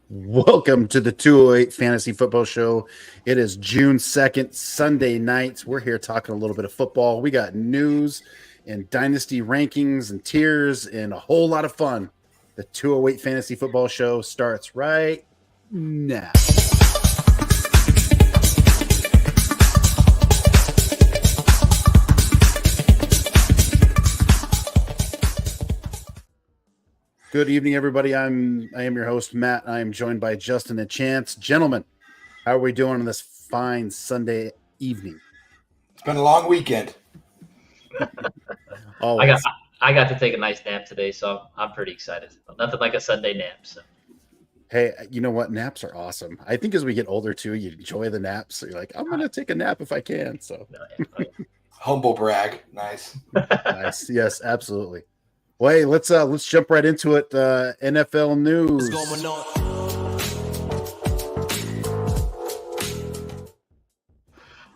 Welcome to the 208 Fantasy Football Show. It is June 2nd, Sunday night. We're here talking a little bit of football. We got news and dynasty rankings and tiers and a whole lot of fun. The 208 Fantasy Football Show starts right now. Good evening, everybody. I am your host, Matt. I am joined by Justin and Chance. Gentlemen, how are we doing on this fine Sunday evening? It's been a long weekend. I got to take a nice nap today, so I'm pretty excited. Nothing like a Sunday nap. So. Hey, you know what? Naps are awesome. I think as we get older too, you enjoy the naps. So you're like, I'm gonna take a nap if I can. So Humble brag, nice. Nice. Yes, absolutely. Well, hey, let's jump right into it. NFL news. What's going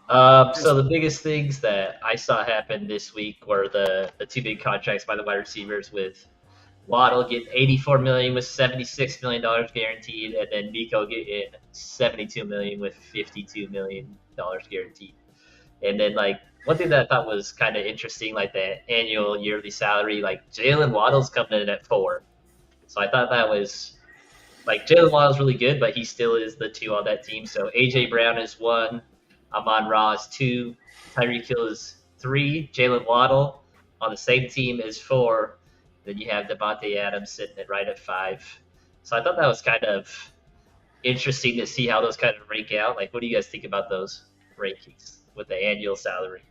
on? So the biggest things that I saw happen this week were the two big contracts by the wide receivers, with Waddle getting $84 million with $76 million guaranteed, and then Nico getting $72 million with $52 million guaranteed. And then one thing that I thought was kind of interesting, like the annual yearly salary, like Jalen Waddle's coming in at 4. So I thought that was Jalen Waddle's really good, but he still is the 2 on that team. So AJ Brown is 1, Amon-Ra is 2, Tyreek Hill is 3, Jalen Waddle on the same team is 4. Then you have Devontae Adams sitting at right at 5. So I thought that was kind of interesting to see how those kind of rank out. Like, what do you guys think about those rankings with the annual salary?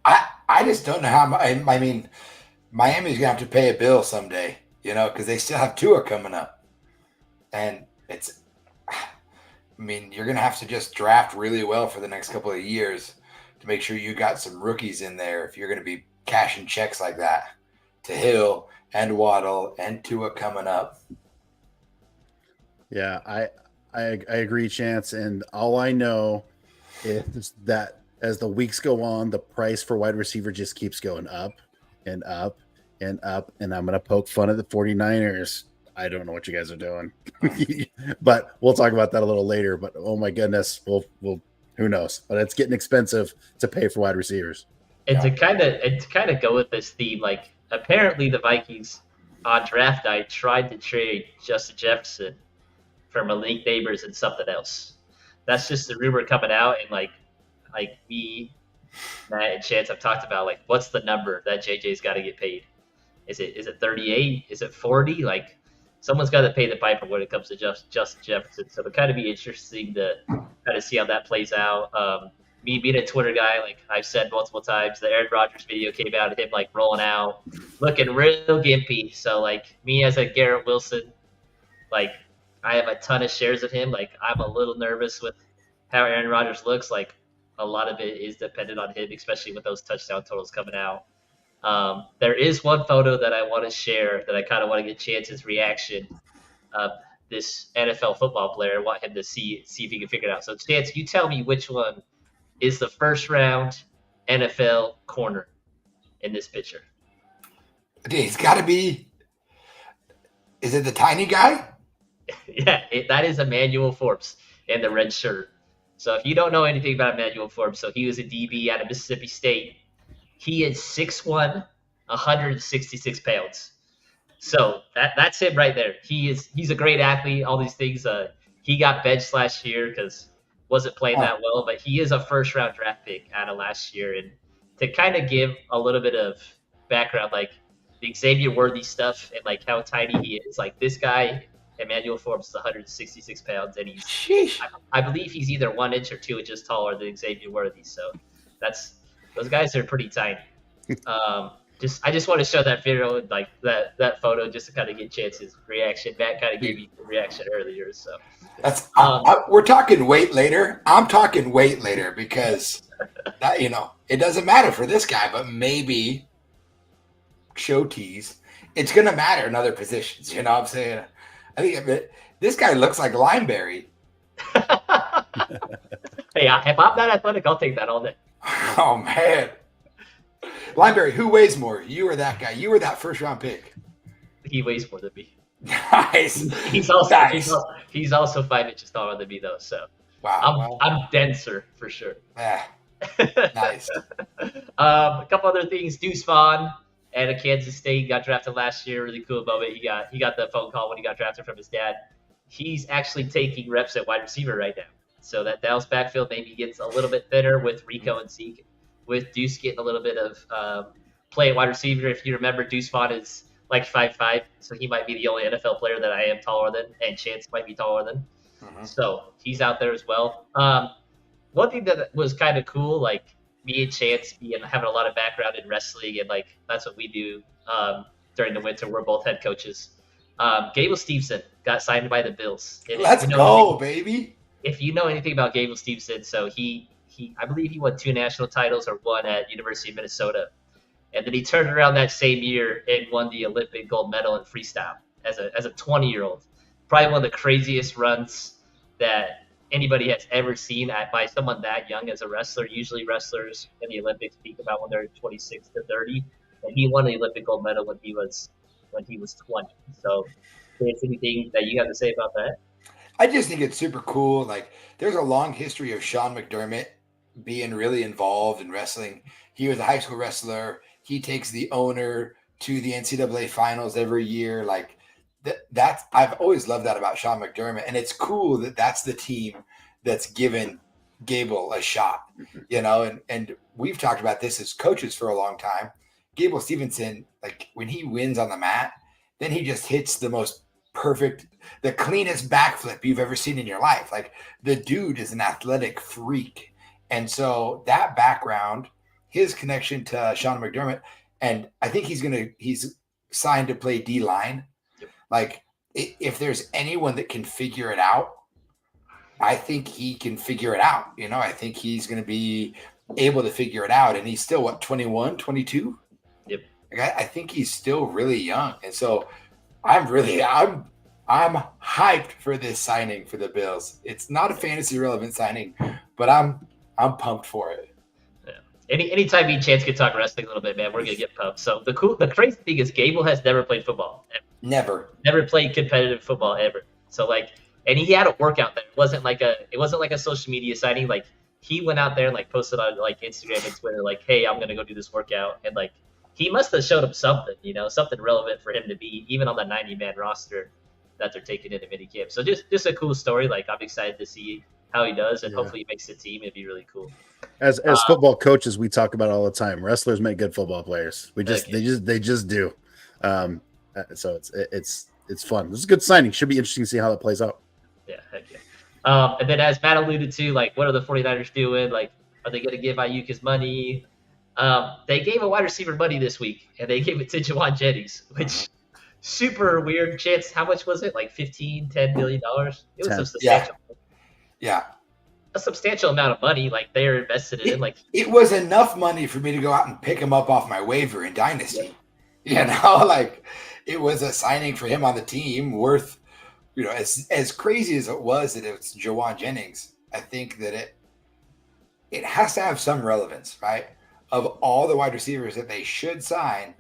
I just don't know how. I mean, Miami's gonna have to pay a bill someday, because they still have Tua coming up, and you're gonna have to just draft really well for the next couple of years to make sure you got some rookies in there if you're gonna be cashing checks like that to Hill and Waddle and Tua coming up. Yeah, I agree, Chance. And all I know is that as the weeks go on, the price for wide receiver just keeps going up and up and up. And I'm going to poke fun at the 49ers. I don't know what you guys are doing, but we'll talk about that a little later. But oh my goodness, we'll who knows? But it's getting expensive to pay for wide receivers. And to kind of go with this theme, apparently the Vikings on draft night tried to trade Justin Jefferson for Malik Neighbors and something else. That's just the rumor coming out, and like me, Matt, and Chance have talked about, what's the number that JJ's got to get paid? Is it 38? Is it 40? Someone's got to pay the piper when it comes to Justin Jefferson. So it'll kind of be interesting to kind of see how that plays out. Me being a Twitter guy, I've said multiple times, the Aaron Rodgers video came out of him rolling out, looking real gimpy. So me as a Garrett Wilson, I have a ton of shares of him. I'm a little nervous with how Aaron Rodgers looks. A lot of it is dependent on him, especially with those touchdown totals coming out. There is one photo that I want to share that I kind of want to get Chance's reaction of this NFL football player. I want him to see if he can figure it out. So, Chance, you tell me which one is the first round NFL corner in this picture. He's got to be. Is it the tiny guy? Yeah, that is Emmanuel Forbes in the red shirt. So if you don't know anything about Emmanuel Forbes, so he was a DB out of Mississippi State. He is 6'1", 166 pounds. So that's him right there. He's a great athlete, all these things. He got benched last year because wasn't playing that well, but he is a first-round draft pick out of last year. And to kind of give a little bit of background, the Xavier Worthy stuff and how tiny he is, this guy – Emmanuel Forbes is 166 pounds, and I believe he's either 1 inch or 2 inches taller than Xavier Worthy. So those guys are pretty tiny. I just want to show that video, that photo, just to kind of get Chance's reaction. Matt kind of gave you the reaction earlier, so that's we're talking weight later. I'm talking weight later because that, it doesn't matter for this guy, but maybe show tease. It's going to matter in other positions. You know what I'm saying? I think this guy looks like Lineberry. Hey, if I'm that athletic, I'll take that all day. Oh, man. Lineberry, who weighs more? You or that guy? You or that first-round pick? He weighs more than me. Nice. He's also Nice. he's also 5 inches taller than me though, so Wow. I'm denser for sure. Yeah. Nice. A couple other things. Deuce Vaughn at a Kansas State got drafted last year. Really cool moment. He got the phone call when he got drafted from his dad. He's actually taking reps at wide receiver right now. So that Dallas backfield maybe gets a little bit thinner with Rico and Zeke, with Deuce getting a little bit of play at wide receiver. If you remember, Deuce Vaughn is like 5'5", so he might be the only NFL player that I am taller than, and Chance might be taller than. So he's out there as well. One thing that was kind of cool, like me and Chance having a lot of background in wrestling, and like that's what we do during the winter. We're both head coaches. Gable Steveson got signed by the Bills. And Let's go, baby. If you know anything about Gable Steveson, so he I believe he won 2 national titles or one at University of Minnesota. And then he turned around that same year and won the Olympic gold medal in freestyle as a 20-year-old. Probably one of the craziest runs that anybody has ever seen by someone that young as a wrestler. Usually wrestlers in the Olympics speak about when they're 26 to 30. And he won the Olympic gold medal when he was 20. So is anything that you have to say about that? I just think it's super cool. Like, there's a long history of Sean McDermott being really involved in wrestling. He was a high school wrestler. He takes the owner to the NCAA finals every year. Like, that's I've always loved that about Sean McDermott. And it's cool that that's the team that's given Gable a shot, and we've talked about this as coaches for a long time. Gable Steveson, like when he wins on the mat, then he just hits the most perfect, the cleanest backflip you've ever seen in your life. Like, the dude is an athletic freak. And so that background, his connection to Sean McDermott, and I think he's signed to play D-line. Like, if there's anyone that can figure it out, I think he can figure it out. I think he's going to be able to figure it out. And he's still, 21, 22? Yep. Like, I think he's still really young. And so I'm hyped for this signing for the Bills. It's not a fantasy relevant signing, but I'm pumped for it. Yeah. Anytime me and Chance could talk wrestling a little bit, man, we're gonna get pumped. So the crazy thing is Gable has never played football. Never played competitive football ever. So like, and he had a workout there. It wasn't like a social media signing. Like, he went out there and like posted on like Instagram and Twitter, like, hey, I'm gonna go do this workout, and like he must have showed up something, something relevant for him to be even on the 90-man roster that they're taking into minicamp. So just a cool story. Like, I'm excited to see how he does, and hopefully he makes the team. It'd be really cool. As football coaches, we talk about it all the time. Wrestlers make good football players. They just do. So it's fun. This is a good signing. Should be interesting to see how that plays out. Yeah, heck yeah. And then as Matt alluded to, like, what are the 49ers doing? Like, are they going to give Ayuk his money? They gave a wide receiver money this week, and they gave it to Juwan Jennings, which super weird. Chance, how much was it? Like $10 million? It was a substantial. Yeah. A substantial amount of money. Like, they're invested in it. Like, it was enough money for me to go out and pick him up off my waiver in Dynasty. Like, it was a signing for him on the team worth, as crazy as it was that it's Juwan Jennings. I think that it has to have some relevance, right? Of all the wide receivers that they should sign,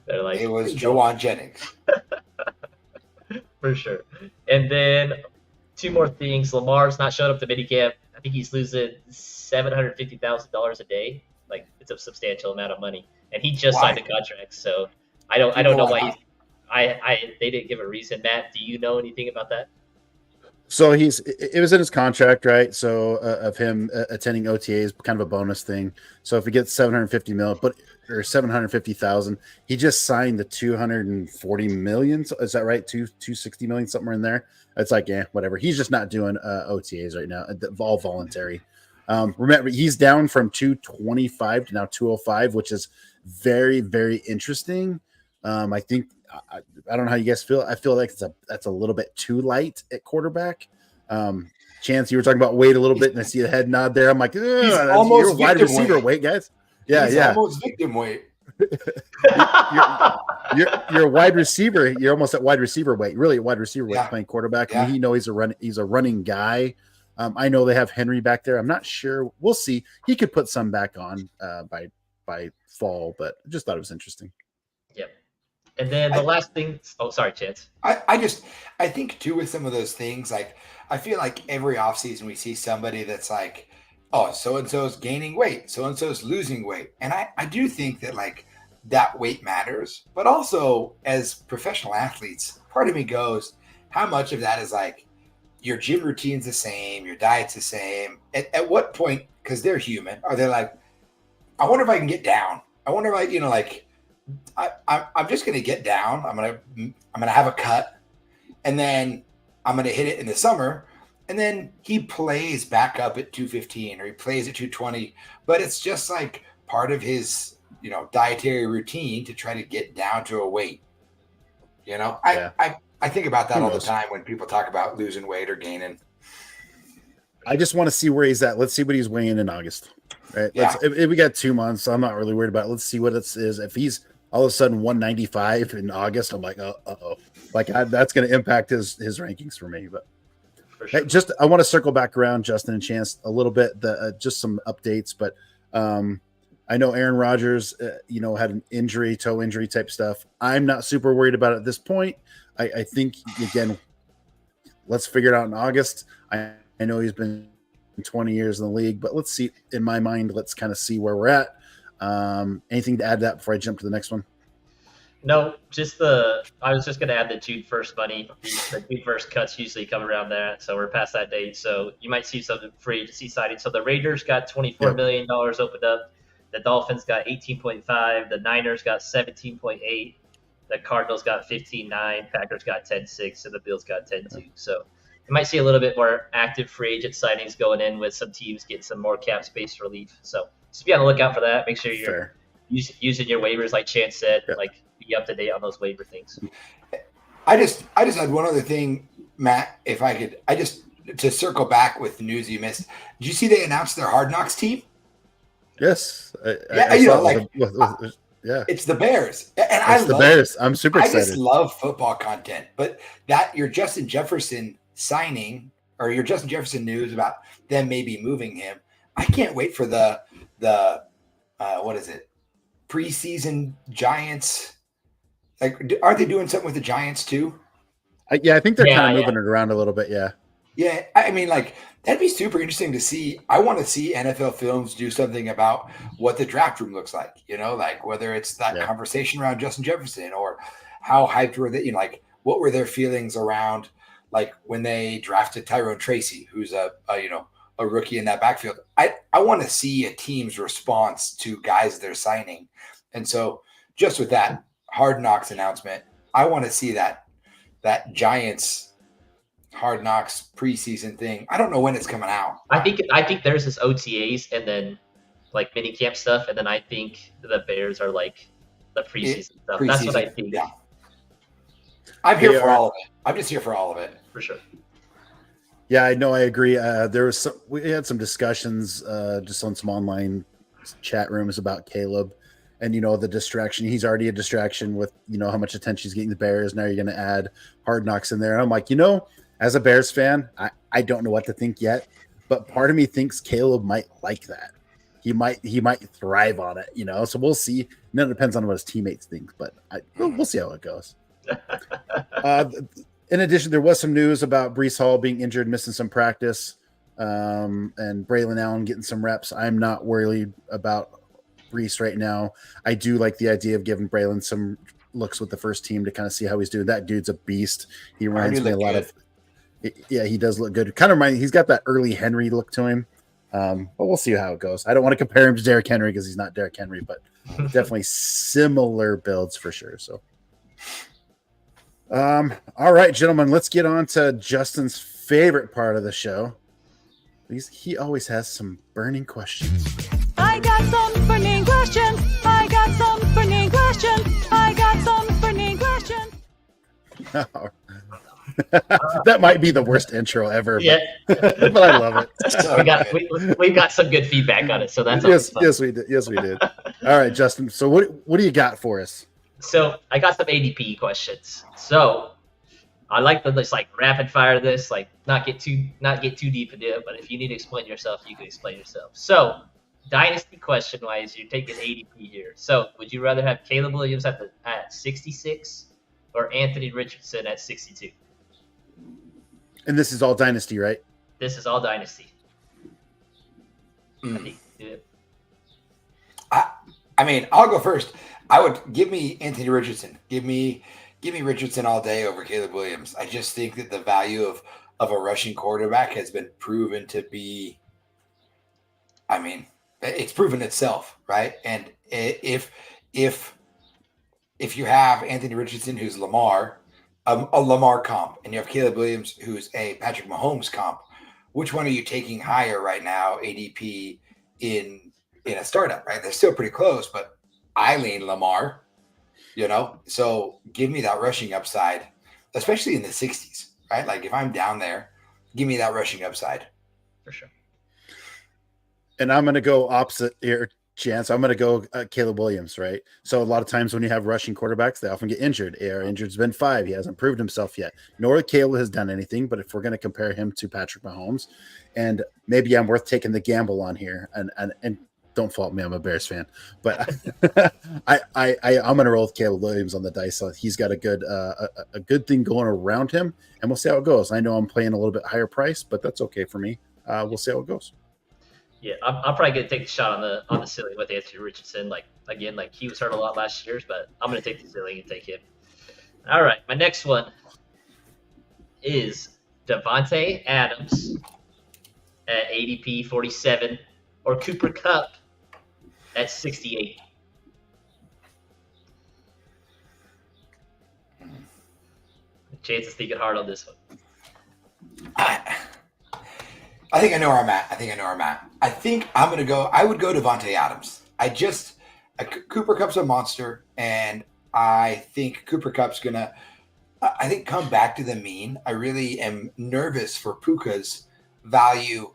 they're like, it was Juwan Jennings. For sure. And then 2 more things. Lamar's not showing up to minicamp. I think he's losing $750,000 a day. Like, it's a substantial amount of money. And he just signed a contract, so I don't know why they didn't give a reason. Matt, do you know anything about that? So it was in his contract, right? So of him attending OTAs, kind of a bonus thing. So if he gets 750 million, or 750,000, he just signed the 240 million. So is that right? 260 million, somewhere in there. It's like, whatever. He's just not doing OTAs right now. All voluntary. Remember, he's down from 225 to now 205, which is very, very interesting. I think. I don't know how you guys feel. I feel like that's a little bit too light at quarterback. Chance, you were talking about weight a little bit, and I see the head nod there. I'm like, he's almost wide receiver weight, guys. Yeah, he's almost victim weight. you're wide receiver. You're almost at wide receiver weight. Really, at wide receiver weight playing quarterback. Yeah. And he's a running guy. I know they have Henry back there. I'm not sure. We'll see. He could put some back on by fall, but I just thought it was interesting. Yep. And then the last thing. Oh, sorry, Chance. I think too with some of those things, like I feel like every offseason we see somebody that's like, oh, so and so is gaining weight, so and so is losing weight. And I do think that like that weight matters, but also as professional athletes, part of me goes, how much of that is like your gym routine's the same, your diet's the same. At what point, because they're human, are they like, I wonder if I can get down. I wonder if I, like I'm just gonna get down. I'm gonna have a cut, and then I'm gonna hit it in the summer, and then he plays back up at 215 or he plays at 220. But it's just like part of his dietary routine to try to get down to a weight. I think about that all the time when people talk about losing weight or gaining. I just want to see where he's at. Let's see what he's weighing in August. Right. Yeah. If we got 2 months, so I'm not really worried about it. Let's see what it is. If he's all of a sudden 195 in August, I'm like, uh-oh. Like that's going to impact his rankings for me. But For sure. hey, I want to circle back around Justin and Chance a little bit, just some updates. But I know Aaron Rodgers, had an injury, toe injury type stuff. I'm not super worried about it at this point. I think, again, let's figure it out in August. I know he's been 20 years in the league, but let's see. In my mind, let's kind of see where we're at. Anything to add to that before I jump to the next one? No, I was just going to add the June 1st money. The June 1st cuts usually come around there, so we're past that date. So you might see some free agency signing. So the Raiders got $24 million opened up. The Dolphins got 18.5. The Niners got 17.8. The Cardinals got 15.9. Packers got 10.6, and the Bills got 10.2. So you might see a little bit more active free agent signings going in with some teams getting some more cap space relief. So just be on the lookout for that. Make sure you're using your waivers, like Chance said, like be up to date on those waiver things. I just had one other thing, Matt, if I could. To circle back with the news you missed. Did you see they announced their Hard Knocks team? Yes. It's the Bears. And it's the Bears. I'm super excited. I just love football content. But your Justin Jefferson signing or your Justin Jefferson news about them maybe moving him, I can't wait for the what is it? Preseason Giants. Like, are they doing something with the Giants too? I think they're kind of moving it around a little bit. Yeah. Yeah. I mean, like, that'd be super interesting to see. I want to see NFL Films do something about what the draft room looks like, like whether it's that conversation around Justin Jefferson or how hyped were they, like what were their feelings around, like when they drafted Tyrone Tracy, who's a rookie in that backfield. I want to see a team's response to guys they're signing. And so just with that Hard Knocks announcement, I want to see that Giants Hard Knocks preseason thing. I don't know when it's coming out. I think there's this OTAs and then like mini camp stuff, and then I think the Bears are like the preseason stuff. That's what I think. Yeah. I'm here for all of it. I'm just here for all of it. For sure. Yeah, I know. I agree. We had some discussions just on some online chat rooms about Caleb and, the distraction. He's already a distraction with, how much attention he's getting the Bears. Now you're going to add Hard Knocks in there. And I'm like, as a Bears fan, I don't know what to think yet, but part of me thinks Caleb might like that. He might thrive on it, so we'll see. And then it depends on what his teammates think, but we'll see how it goes. In addition, there was some news about Breece Hall being injured, missing some practice, and Braylon Allen getting some reps. I'm not worried about Breece right now. I do like the idea of giving Braylon some looks with the first team to kind of see how he's doing. That dude's a beast. He reminds me a lot of. Yeah, he does look good. Kind of he's got that early Henry look to him. But we'll see how it goes. I don't want to compare him to Derrick Henry because he's not Derrick Henry, but definitely similar builds for sure. So, all right, gentlemen, let's get on to Justin's favorite part of the show. He always has some burning questions. I got some burning questions. I got some burning questions. I got some burning questions. That might be the worst intro ever. Yeah, but I love it. We got some good feedback on it, so that's yes we did. All right, Justin. So what do you got for us? So I got some ADP questions. So I like to just like rapid fire this, like not get too deep into it. But if you need to explain yourself, you can explain yourself. So Dynasty question wise, you're taking ADP here. So would you rather have Caleb Williams at 66 or Anthony Richardson at 62? And this is all dynasty, right? This is all Dynasty. Mm. Yeah. I mean, I'll go first. I would give me Anthony Richardson. Give me Richardson all day over Caleb Williams. I just think that the value of a rushing quarterback has been proven to be. I mean, it's proven itself, right? And if you have Anthony Richardson, who's Lamar, a Lamar comp, and you have Caleb Williams, who's a Patrick Mahomes comp, which one are you taking higher right now, ADP in a startup, right? They're still pretty close, but I lean Lamar, so give me that rushing upside, especially in the 60s, right? Like if I'm down there, give me that rushing upside. For sure. And I'm going to go opposite here, Chance. I'm going to go Caleb Williams, right? So a lot of times when you have rushing quarterbacks, they often get injured. Our injured's been 5. He hasn't proved himself yet. Nor Caleb has done anything, but if we're going to compare him to Patrick Mahomes, and maybe I'm worth taking the gamble on here, and don't fault me, I'm a Bears fan, but I'm going to roll with Caleb Williams on the dice. So he's got a good thing going around him, and we'll see how it goes. I know I'm playing a little bit higher price, but that's okay for me. We'll see how it goes. Yeah, I'm probably gonna take the shot on the ceiling with Anthony Richardson. Like he was hurt a lot last year, but I'm gonna take the ceiling and take him. All right, my next one is Devontae Adams at ADP 47 or Cooper Kupp at 68. Chance is thinking hard on this one. I think I know where I'm at. I think I would go Devontae Adams. Cooper Kupp's a monster, and I think Cooper Kupp's gonna, come back to the mean. I really am nervous for Puka's value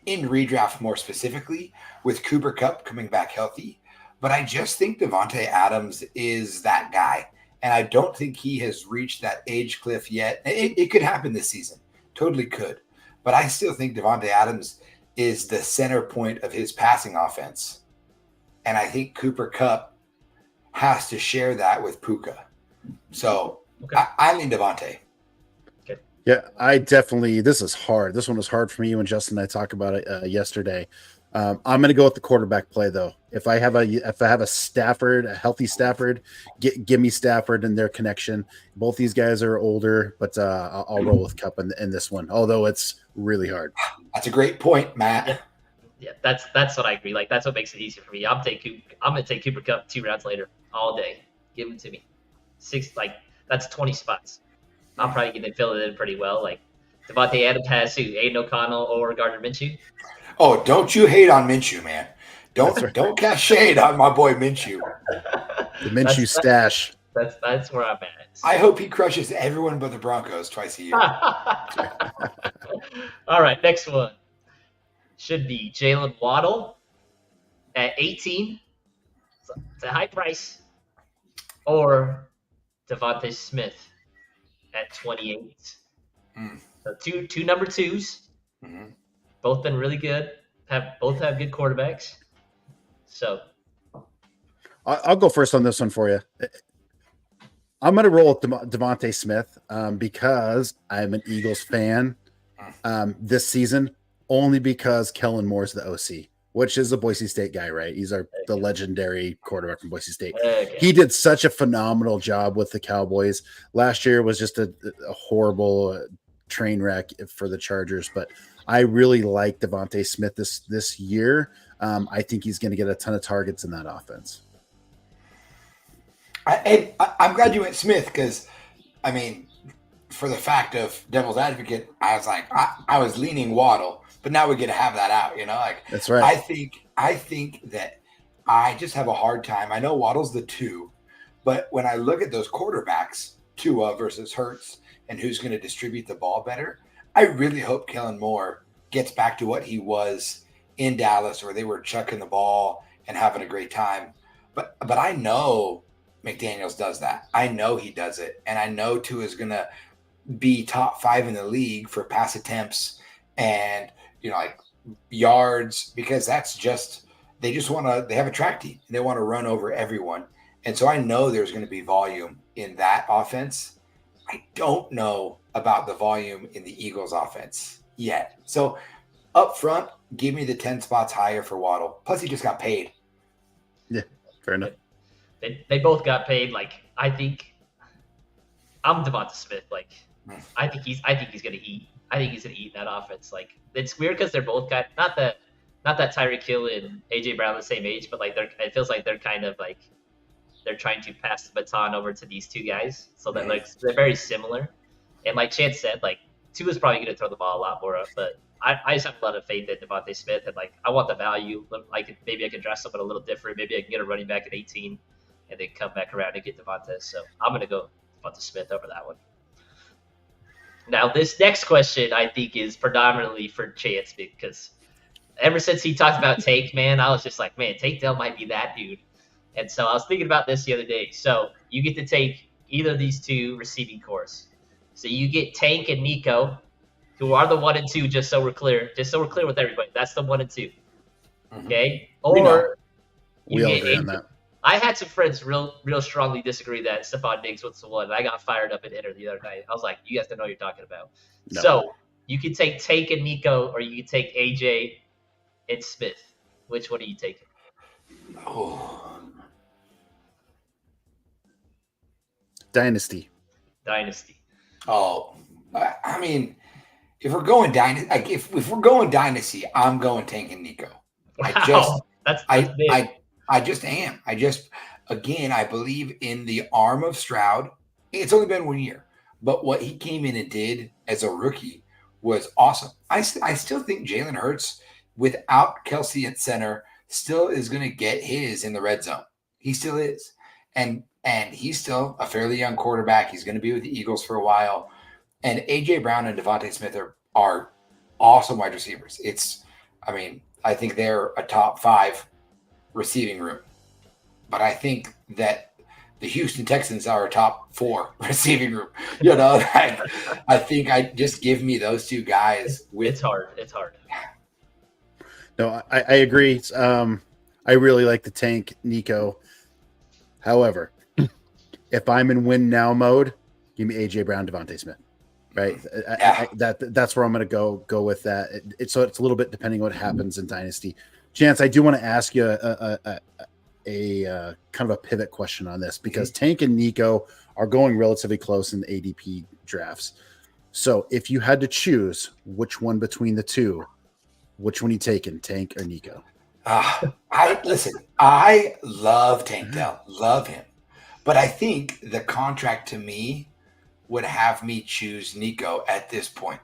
in redraft more specifically with Cooper Kupp coming back healthy. But I just think Devontae Adams is that guy. And I don't think he has reached that age cliff yet. It could happen this season. Totally could. But I still think Devontae Adams is the center point of his passing offense. And I think Cooper Kupp has to share that with Puka. So okay. I lean Devontae. Okay. Yeah, I definitely – this is hard. This one was hard for me when Justin and I talked about it yesterday. I'm going to go with the quarterback play, though. If I have a Stafford, a healthy Stafford, give me Stafford and their connection. Both these guys are older, but I'll roll with Kupp in this one, although it's really hard. That's a great point, Matt. Yeah, that's what I agree. Like that's what makes it easier for me. I'm going to take Cooper Kupp 2 rounds later all day. Give him to me. That's 20 spots. I'm probably going to fill it in pretty well. Like Devontae Adams has who? Aiden O'Connell or Gardner Minshew. Oh, don't you hate on Minshew, man. Don't cast shade on my boy Minshew. The Minshew stash. That's where I'm at. I hope he crushes everyone but the Broncos twice a year. All right, next one. Should be Jalen Waddle at 18. It's a high price. Or Devontae Smith at 28. So two number 2s. Mm-hmm. Both been really good. Both have good quarterbacks. So I'll go first on this one for you. I'm going to roll with Devontae Smith because I'm an Eagles fan this season, only because Kellen Moore's the OC, which is a Boise State guy, right? He's the legendary quarterback from Boise State. Okay. He did such a phenomenal job with the Cowboys. Last year was just a horrible train wreck for the Chargers, but I really like Devontae Smith this year. I think he's going to get a ton of targets in that offense. I'm glad you went Smith because, I mean, for the fact of devil's advocate, I was like, I was leaning Waddle, but now we get to have that out, That's right. I think that I just have a hard time. I know Waddle's the 2, but when I look at those quarterbacks, Tua versus Hurts, and who's going to distribute the ball better, I really hope Kellen Moore gets back to what he was in Dallas, where they were chucking the ball and having a great time. But I know McDaniels does that. I know he does it. And I know Tua is going to be top 5 in the league for pass attempts and, yards, because that's just they just want to. They have a track team and they want to run over everyone. And so I know there's going to be volume in that offense. I don't know about the volume in the Eagles offense yet. So up front, give me the 10 spots higher for Waddle. Plus, he just got paid. Yeah, fair enough. They both got paid. Like, I think I'm Devonta Smith. Like, I think he's gonna eat. I think he's gonna eat that offense. Like, it's weird because they're both kind not that Tyreek Hill and AJ Brown are the same age, but like it feels like they're kind of like they're trying to pass the baton over to these two guys. So that like they're very similar. And like Chance said, like Tua's probably gonna throw the ball a lot more up, but I just have a lot of faith in Devontae Smith, and like I want the value. Maybe I can draft someone a little different. Maybe I can get a running back at 18, and then come back around and get Devontae. So I'm gonna go Devontae Smith over that one. Now this next question I think is predominantly for Chance, because ever since he talked about Tank, man, I was just like, man, Tank Dell might be that dude. And so I was thinking about this the other day. So you get to take either of these two receiving cores. So you get Tank and Nico, who are the 1 and 2, just so we're clear with everybody. That's the 1 and 2. Okay? Or we all agree on that. I had some friends real strongly disagree that Stephon Diggs was the one. And I got fired up at dinner the other night. I was like, you guys don't know what you're talking about. No. So you could take Tank and Nico, or you could take AJ and Smith. Which one are you taking? Oh. Dynasty. Oh, I mean, if we're going dynasty, like if we're going dynasty, I'm going Tank and Nico. Wow, I just am. Again, I believe in the arm of Stroud. It's only been 1 year, but what he came in and did as a rookie was awesome. I still think Jalen Hurts, without Kelsey at center, still is going to get his in the red zone. He still is. And he's still a fairly young quarterback. He's going to be with the Eagles for a while. And A.J. Brown and Devontae Smith are awesome wide receivers. I think they're a top 5 receiving room. But I think that the Houston Texans are a top 4 receiving room. I think I just give me those two guys. It's hard. No, I agree. I really like the Tank Nico. However, if I'm in win now mode, give me AJ Brown, Devontae Smith. Right, that's where I'm going to go with that. So it's a little bit depending on what happens in Dynasty. Chance, I do want to ask you a kind of a pivot question on this, because Tank and Nico are going relatively close in the ADP drafts. So if you had to choose which one between the two, which one are you taking, Tank or Nico? I love Tank Dell, love him, but I think the contract to me would have me choose Nico at this point.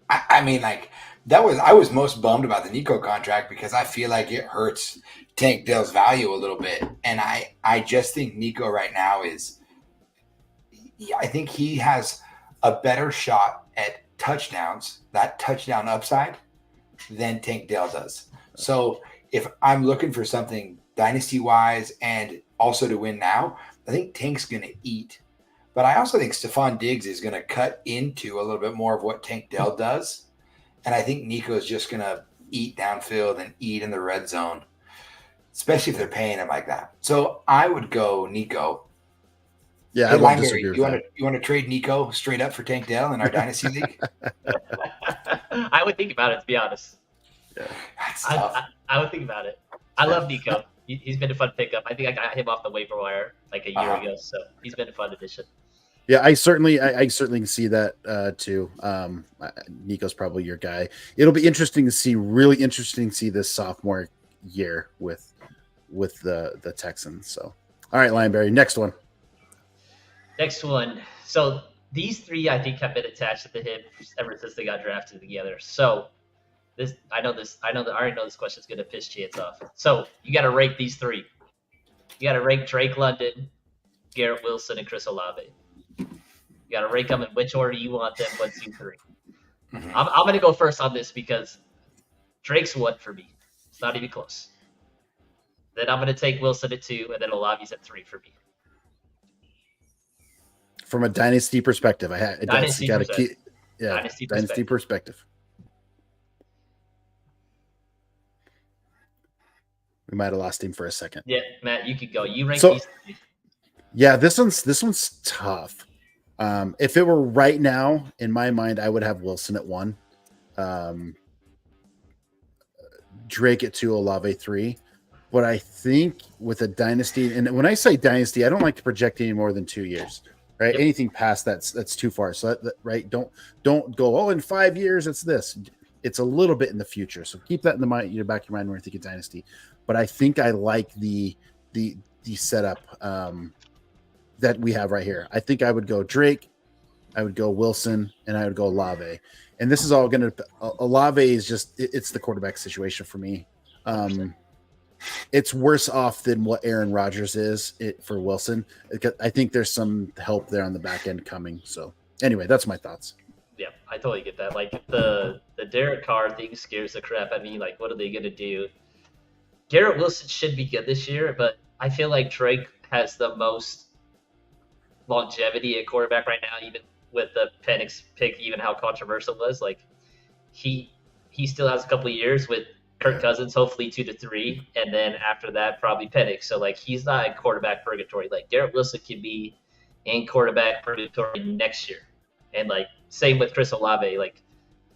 I was most bummed about the Nico contract because I feel like it hurts Tank Dell's value a little bit. And I just think Nico right now I think he has a better shot at touchdowns, that touchdown upside, than Tank Dell does. So if I'm looking for something dynasty-wise and also to win now, I think Tank's going to eat. But I also think Stephon Diggs is going to cut into a little bit more of what Tank Dell does. And I think Nico is just going to eat downfield and eat in the red zone, especially if they're paying him like that. So I would go Nico. Yeah, I won't disagree with that. You want to trade Nico straight up for Tank Dell in our Dynasty League? I would think about it, to be honest. Yeah. That's tough. I would think about it. I love Nico. He's been a fun pickup. I think I got him off the waiver wire like a year ago, so he's been a fun addition. Yeah, I certainly can see that too. Nico's probably your guy. It'll be interesting to see this sophomore year with the Texans. So, all right, Lionberry, next one. So these three, I think, have been attached to the hip ever since they got drafted together. So I already know this question is going to piss Chance off. So you got to rank these three. You got to rank Drake London, Garrett Wilson, and Chris Olave. You got to rank them in which order you want them, 1, 2, 3. Mm-hmm. I'm going to go first on this because Drake's 1 for me. It's not even close. Then I'm going to take Wilson at 2, and then Olave's at 3 for me. From a dynasty perspective, Dynasty perspective. We might have lost him for a second. Yeah, Matt, you could go. You rank So- these. Yeah, this one's tough. If it were right now, in my mind, I would have Wilson at 1, Drake at 2, Olave 3. But I think with a dynasty, and when I say dynasty, I don't like to project any more than 2 years, right? Yep. Anything past that's too far. So right, don't go, oh, in 5 years it's this. It's a little bit in the future. So keep that in the mind, back of your mind when you're thinking dynasty. But I think I like the setup that we have right here. I think I would go Drake, I would go Wilson, and I would go Olave. And this is all going to Olave is just it's the quarterback situation for me. It's worse off than what Aaron Rodgers is for Wilson. I think there's some help there on the back end coming. So anyway, that's my thoughts. Yeah, I totally get that. Like the Derek Carr thing scares the crap out of me. Like, what are they gonna do? Garrett Wilson should be good this year, but I feel like Drake has the most longevity at quarterback right now, even with the Penix pick, even how controversial it was. Like he still has a couple of years with Kirk Cousins, hopefully 2 to 3, and then after that probably Penix. So like he's not in quarterback purgatory. Like Garrett Wilson can be in quarterback purgatory next year, and like same with Chris Olave. Like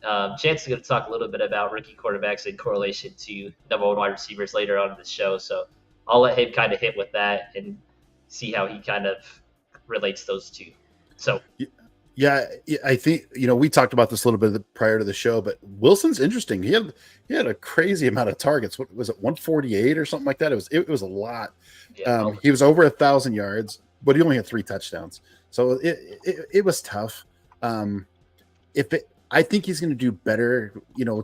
Chance is going to talk a little bit about rookie quarterbacks in correlation to number 1 wide receivers later on in the show. So I'll let him kind of hit with that and see how he kind of relates those two. So yeah, I think we talked about this a little bit prior to the show, but Wilson's interesting. He had a crazy amount of targets. What was it, 148 or something like that? It was a lot. yeah, He was over 1,000 yards, but he only had 3 touchdowns. So it was tough. I think he's going to do better.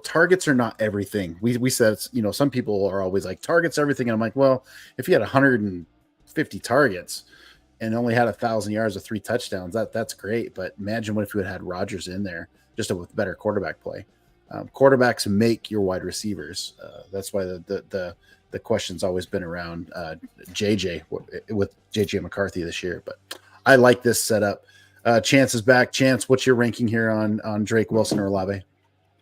Targets are not everything. We said, some people are always like targets everything. And I'm like, well, if he had 150 targets and only had 1,000 yards with 3 touchdowns, that's great. But imagine what if you had Rodgers in there just with better quarterback play. Quarterbacks make your wide receivers. That's why the question's always been around JJ with JJ McCarthy this year. But I like this setup. Chance is back. Chance, what's your ranking here on Drake, Wilson, or Olave?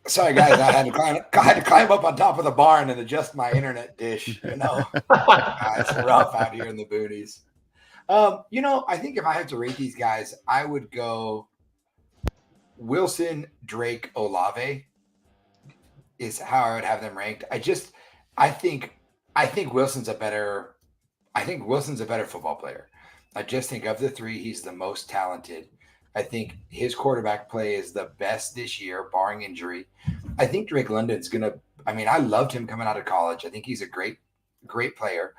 Sorry, guys, I had to climb up on top of the barn and adjust my internet dish. It's rough out here in the boonies. I think if I had to rate these guys, I would go Wilson, Drake, Olave is how I would have them ranked. I think Wilson's a better football player. I just think of the 3, he's the most talented. I think his quarterback play is the best this year, barring injury. I think Drake London's I loved him coming out of college. I think he's a great, great player.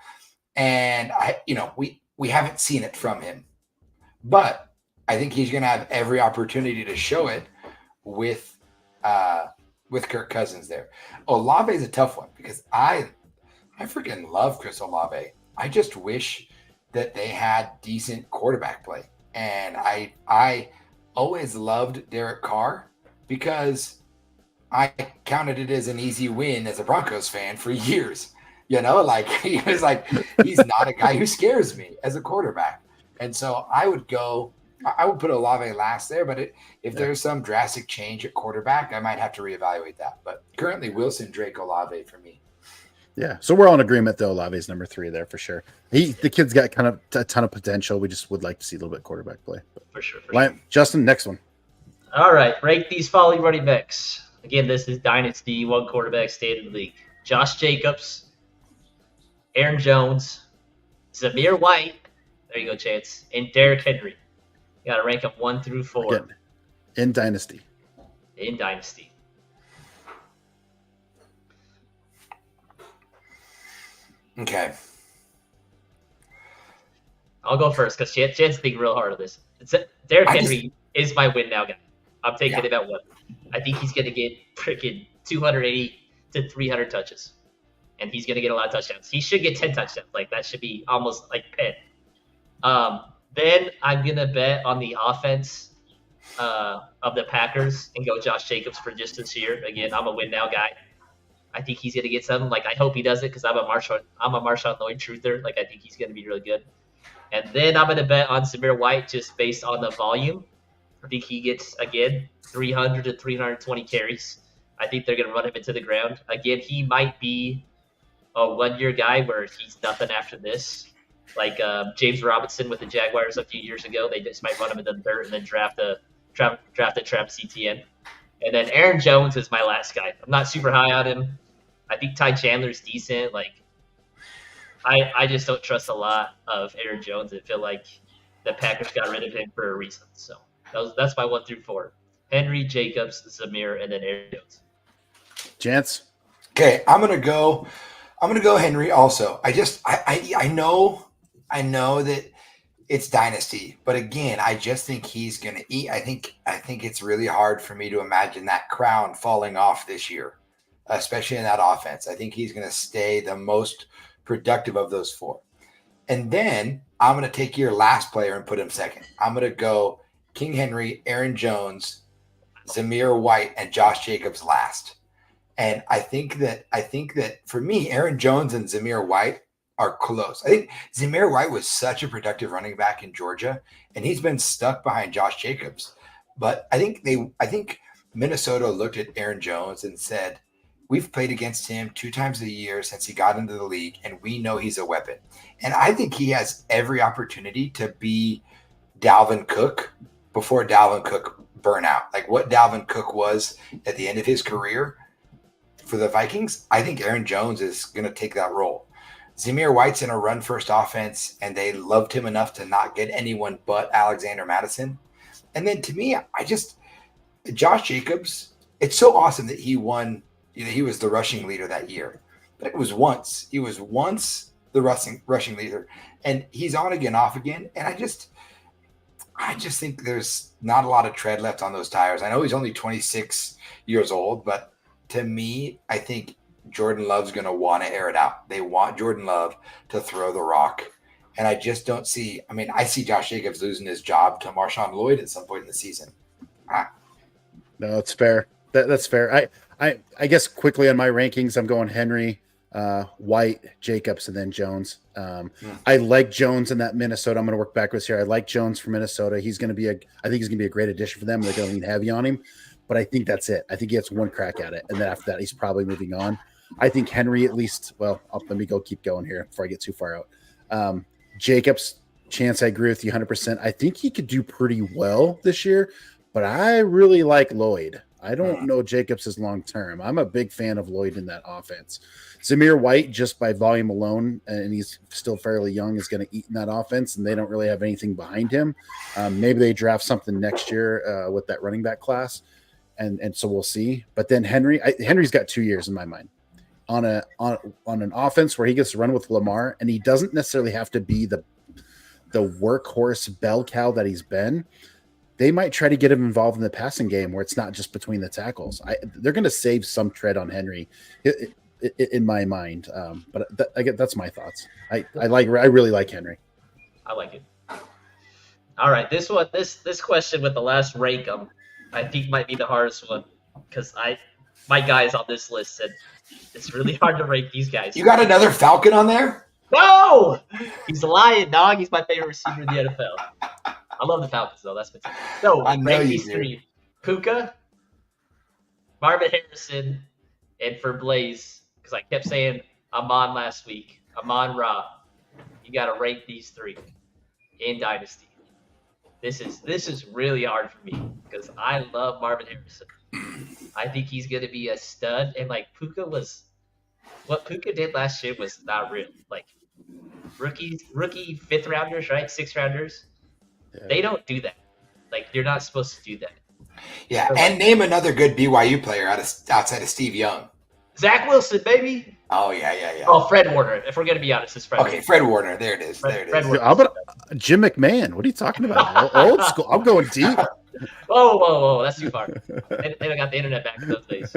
And we haven't seen it from him, but I think he's going to have every opportunity to show it with Kirk Cousins there. Olave is a tough one because I freaking love Chris Olave. I just wish that they had decent quarterback play. And I always loved Derek Carr because I counted it as an easy win as a Broncos fan for years. He was like, he's not a guy who scares me as a quarterback. And so I would put Olave last there, but if there's some drastic change at quarterback, I might have to reevaluate that. But currently Wilson, Drake, Olave for me. Yeah, so we're all in agreement that Olave's number 3 there for sure. The kid's got kind of a ton of potential. We just would like to see a little bit of quarterback play. for sure. Justin, next one. All right, rank these following running backs. Again, this is Dynasty, 1 quarterback standard league. Josh Jacobs, Aaron Jones, Zamir White, there you go, Chance, and Derrick Henry. You got to rank them 1 through 4. Again, in Dynasty. In Dynasty. Okay. I'll go first because Chance thinking real hard of this. Derrick Henry is my win now guy. I'm taking him at 1. I think he's going to get freaking 280 to 300 touches. And he's going to get a lot of touchdowns. He should get 10 touchdowns. Like, that should be almost like Penn. Then I'm going to bet on the offense of the Packers and go Josh Jacobs for just this year. Again, I'm a win now guy. I think he's going to get something. Like, I hope he does it because I'm a Marshawn Lloyd truther. Like, I think he's going to be really good. And then I'm going to bet on Zamir White just based on the volume. I think he gets, again, 300 to 320 carries. I think they're going to run him into the ground. Again, he might be a 1 year guy where he's nothing after this. Like James Robinson with the Jaguars a few years ago, they just might run him in the dirt and then draft a Travis Etienne. And then Aaron Jones is my last guy. I'm not super high on him. I think Ty Chandler's decent. Like, I just don't trust a lot of Aaron Jones. I feel like the Packers got rid of him for a reason. So that's my 1 through 4: Henry, Jacobs, Zamir, and then Aaron Jones. Chance. Okay, I'm gonna go Henry also. I know that it's dynasty, but again, I just think he's gonna eat. I think it's really hard for me to imagine that crown falling off this year, especially in that offense. I think he's gonna stay the most productive of those 4. And then I'm gonna take your last player and put him second. I'm gonna go King Henry, Aaron Jones, Zamir White, and Josh Jacobs last. And I think that for me, Aaron Jones and Zamir White are close. I think Zamir White was such a productive running back in Georgia, and he's been stuck behind Josh Jacobs. But I think Minnesota looked at Aaron Jones and said, we've played against him 2 times a year since he got into the league, and we know he's a weapon. And I think he has every opportunity to be Dalvin Cook before Dalvin Cook burn out. Like what Dalvin Cook was at the end of his career for the Vikings, I think Aaron Jones is going to take that role. Zamir White's in a run-first offense, and they loved him enough to not get anyone but Alexander Madison. And then to me, Josh Jacobs, it's so awesome that he won. He was the rushing leader that year, but he was once the rushing leader, and he's on again, off again. And I just think there's not a lot of tread left on those tires. I know he's only 26 years old, but to me, I think Jordan Love's going to want to air it out. They want Jordan Love to throw the rock. And I just don't see – I see Josh Jacobs losing his job to Marshawn Lloyd at some point in the season. No, it's fair. That's fair. I guess quickly on my rankings, I'm going Henry, White, Jacobs, and then Jones. I like Jones in that Minnesota. I'm going to work backwards here. I like Jones for Minnesota. I think he's going to be a great addition for them. They're going to lean heavy on him. But I think that's it. I think he gets one crack at it. And then after that, he's probably moving on. I think Henry at least, let me keep going here before I get too far out. Jacobs, Chance, I agree with you 100%. I think he could do pretty well this year, but I really like Lloyd. I don't know Jacobs is long-term. I'm a big fan of Lloyd in that offense. Zamir White, just by volume alone, and he's still fairly young, is going to eat in that offense, and they don't really have anything behind him. Maybe they draft something next year with that running back class. And so we'll see. But then Henry's got 2 years in my mind on an offense where he gets to run with Lamar, and he doesn't necessarily have to be the workhorse bell cow that he's been. They might try to get him involved in the passing game where it's not just between the tackles. They're going to save some tread on Henry, in my mind. But that's my thoughts. I really like Henry. I like it. All right, this question with the last rank I think might be the hardest one because my guys on this list said it's really hard to rank these guys. You got another Falcon on there? No! He's a lion, dog. He's my favorite receiver in the NFL. I love the Falcons, though. That's my team. So, rank these 3. Puka, Marvin Harrison, and for Blaze, because I kept saying Amon last week, Amon-Ra. You got to rank these 3 in Dynasty. This is really hard for me because I love Marvin Harrison. I think he's going to be a stud. And, what Puka did last year was not real. Like, rookie 5th rounders, right? 6th rounders. Yeah. They don't do that. Like, you're not supposed to do that. Yeah, and name another good BYU player outside of Steve Young. Zach Wilson, baby. Oh, yeah. Oh, Fred Warner. If we're going to be honest, it's Fred Warner. Okay, Fred Warner. There it is. Fred Warner. How about Jim McMahon? What are you talking about? Old school. I'm going deep. Whoa. That's too far. They don't got the internet back in those days.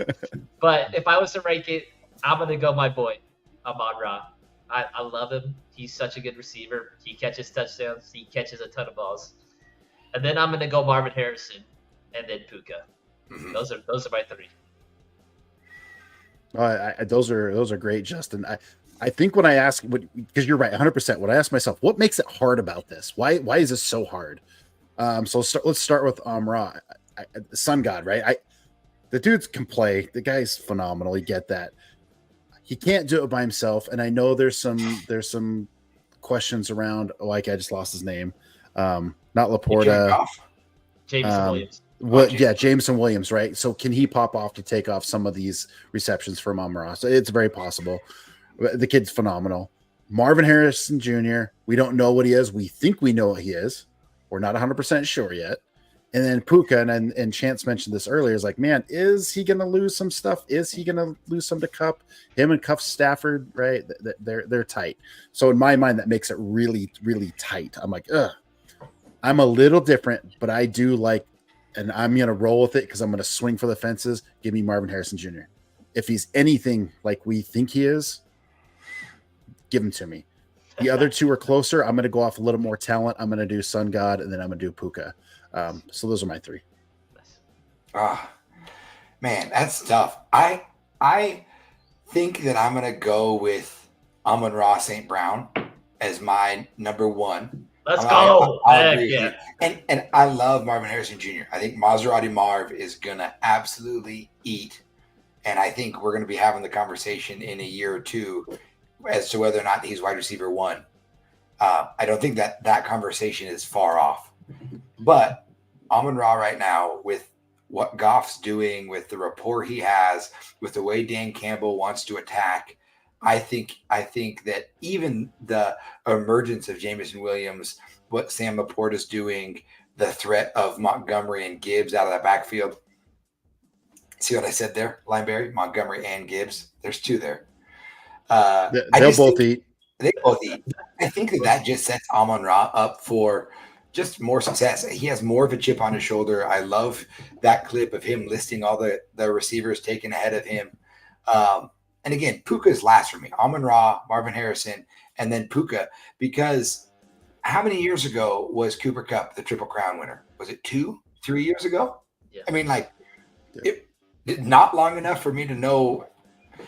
But if I was to rank it, I'm going to go my boy, Amon-Ra. I love him. He's such a good receiver. He catches touchdowns. He catches a ton of balls. And then I'm going to go Marvin Harrison and then Puka. Mm-hmm. Those are my 3. Those are great, Justin. I think when I ask, because you're right, 100%. When I ask myself, what makes it hard about this? Why is this so hard? So let's start with Ra, Sun God, right? The dudes can play. The guy's phenomenal. You get that. he can't do it by himself. And I know there's some questions around. Like I just lost his name. Not Laporta. Jameson Williams. Jameson Williams, right? So can he pop off to take off some of these receptions from Amon-Ra? So it's very possible. The kid's phenomenal. Marvin Harrison Jr., we don't know what he is. We think we know what he is. We're not 100% sure yet. And then Puka, and Chance mentioned this earlier, is like, man, is he going to lose some stuff? Is he going to lose some to Cup? Him and Cup Stafford, right? They're tight. So in my mind, that makes it really, really tight. I'm like, ugh. I'm a little different, but I do like, and I'm going to roll with it because I'm going to swing for the fences. Give me Marvin Harrison Jr. If he's anything like we think he is, give him to me. The other two are closer. I'm going to go off a little more talent. I'm going to do Sun God, and then I'm going to do Puka. So those are my three. Man, that's tough. I think that I'm going to go with Amon-Ra St. Brown as my number one. Let's go. I'll agree with you. And I love Marvin Harrison Jr. I think Maserati Marv is going to absolutely eat. And I think we're going to be having the conversation in a year or two as to whether or not he's wide receiver one. I don't think that conversation is far off. But Amon-Ra right now, with what Goff's doing, with the rapport he has, with the way Dan Campbell wants to attack, I think that even the emergence of Jameson Williams, what Sam Laporta's doing, the threat of Montgomery and Gibbs out of that backfield. See what I said there, Lineberry? Montgomery and Gibbs. There's two there. They'll both eat. They both eat. I think that just sets Amon-Ra up for just more success. He has more of a chip on his shoulder. I love that clip of him listing all the receivers taken ahead of him. And again, Puka is last for me. Amon-Ra, Marvin Harrison, and then Puka. Because how many years ago was Cooper Kupp the Triple Crown winner? Was it 2-3 years ago? Yeah. I mean, it not long enough for me to know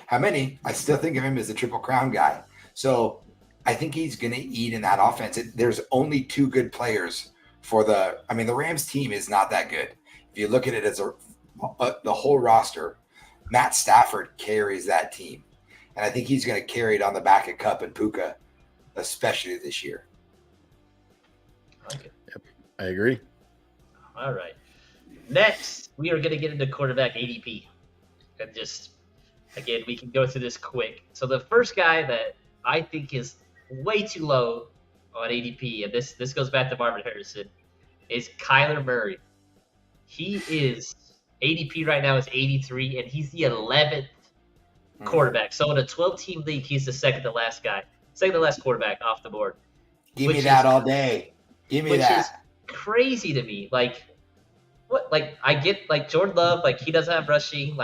how many. I still think of him as the Triple Crown guy. So I think he's going to eat in that offense. There's only two good players for the Rams team is not that good. If you look at it as the whole roster, Matt Stafford carries that team. And I think he's going to carry it on the back of Kupp and Puka, especially this year. Okay. Yep, I agree. All right. Next, we are going to get into quarterback ADP. And just, again, we can go through this quick. So the first guy that I think is way too low on ADP, and this goes back to Marvin Harrison, is Kyler Murray. He is ADP right now is 83, and he's the 11th quarterback. So in a 12-team league, he's the second to last quarterback off the board. Give me that all day. Give me that. Which is crazy to me. I get Jordan Love, he doesn't have rushing.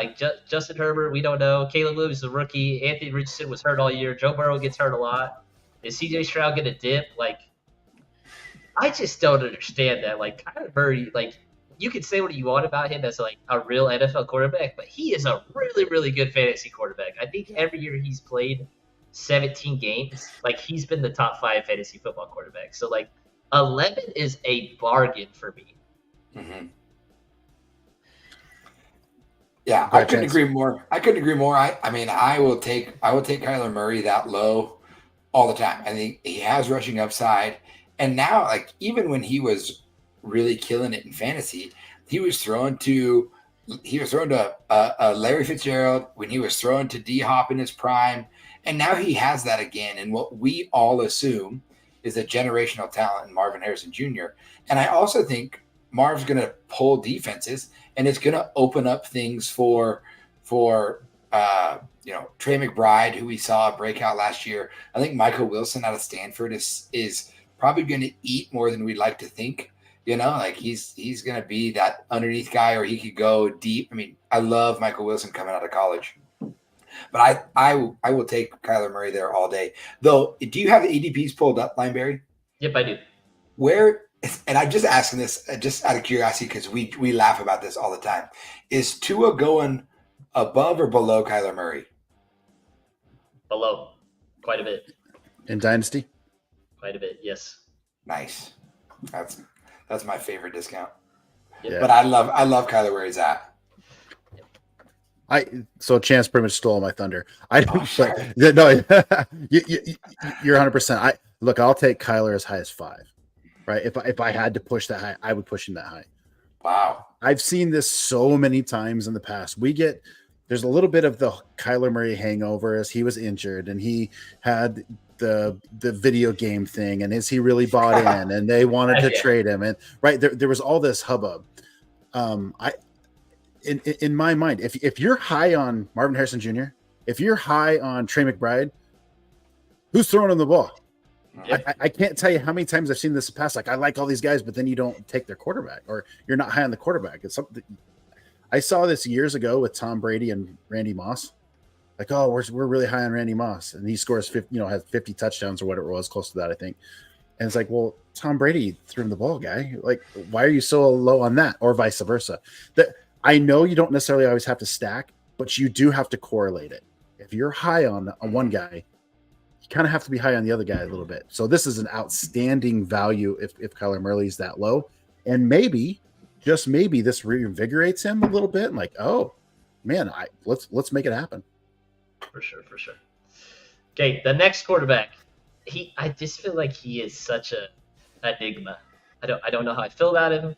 Justin Herbert, we don't know. Caleb Williams is a rookie. Anthony Richardson was hurt all year. Joe Burrow gets hurt a lot. Is CJ Stroud going to dip? I just don't understand that. Kyler Murray, you can say what you want about him as a real NFL quarterback, but he is a really, really good fantasy quarterback. I think every year he's played 17 games, he's been the top 5 fantasy football quarterback. So 11 is a bargain for me. Mm-hmm. Yeah, I couldn't agree more. I will take Kyler Murray that low all the time. I think he has rushing upside. And now, even when he was really killing it in fantasy, he was thrown to Larry Fitzgerald, when he was thrown to D-Hop in his prime. And now he has that again. And what we all assume is a generational talent in Marvin Harrison Jr. And I also think Marv's going to pull defenses, and it's going to open up things for Trey McBride, who we saw break out last year. I think Michael Wilson out of Stanford is probably going to eat more than we'd like to think. He's going to be that underneath guy, or he could go deep. I love Michael Wilson coming out of college, but I will take Kyler Murray there all day. Though, do you have the ADPs pulled up, Lineberry? Yep, I do. Where? And I'm just asking this just out of curiosity because we laugh about this all the time. Is Tua going above or below Kyler Murray? Below, quite a bit. In Dynasty? Quite a bit, yes. Nice. That's my favorite discount. Yeah. But I love Kyler where he's at. So Chance pretty much stole my thunder. I Oh, but no, you're 100%. I'll take Kyler as high as 5. Right? If I had to push that high, I would push him that high. Wow. I've seen this so many times in the past. There's a little bit of the Kyler Murray hangover as he was injured and he had the video game thing, and is he really bought in, and they wanted to trade him, and right there was all this hubbub. In my mind, if you're high on Marvin Harrison Jr., if you're high on Trey McBride, who's throwing him the ball? Yeah. I can't tell you how many times I've seen this pass. Like, I like all these guys, but then you don't take their quarterback, or you're not high on the quarterback. It's something I saw this years ago with Tom Brady and Randy Moss. Like, oh, we're really high on Randy Moss, and he scores 50, has 50 touchdowns or whatever it was, close to that, I think. And it's like, well, Tom Brady threw him the ball, guy. Like, why are you so low on that, or vice versa? That I know you don't necessarily always have to stack, but you do have to correlate it. If you're high on one guy, you kind of have to be high on the other guy a little bit. So this is an outstanding value if Kyler Murray's that low. And maybe, just maybe, this reinvigorates him a little bit. Like, oh man, let's make it happen. For sure. Okay, the next quarterback. I just feel like he is such a enigma. I don't know how I feel about him.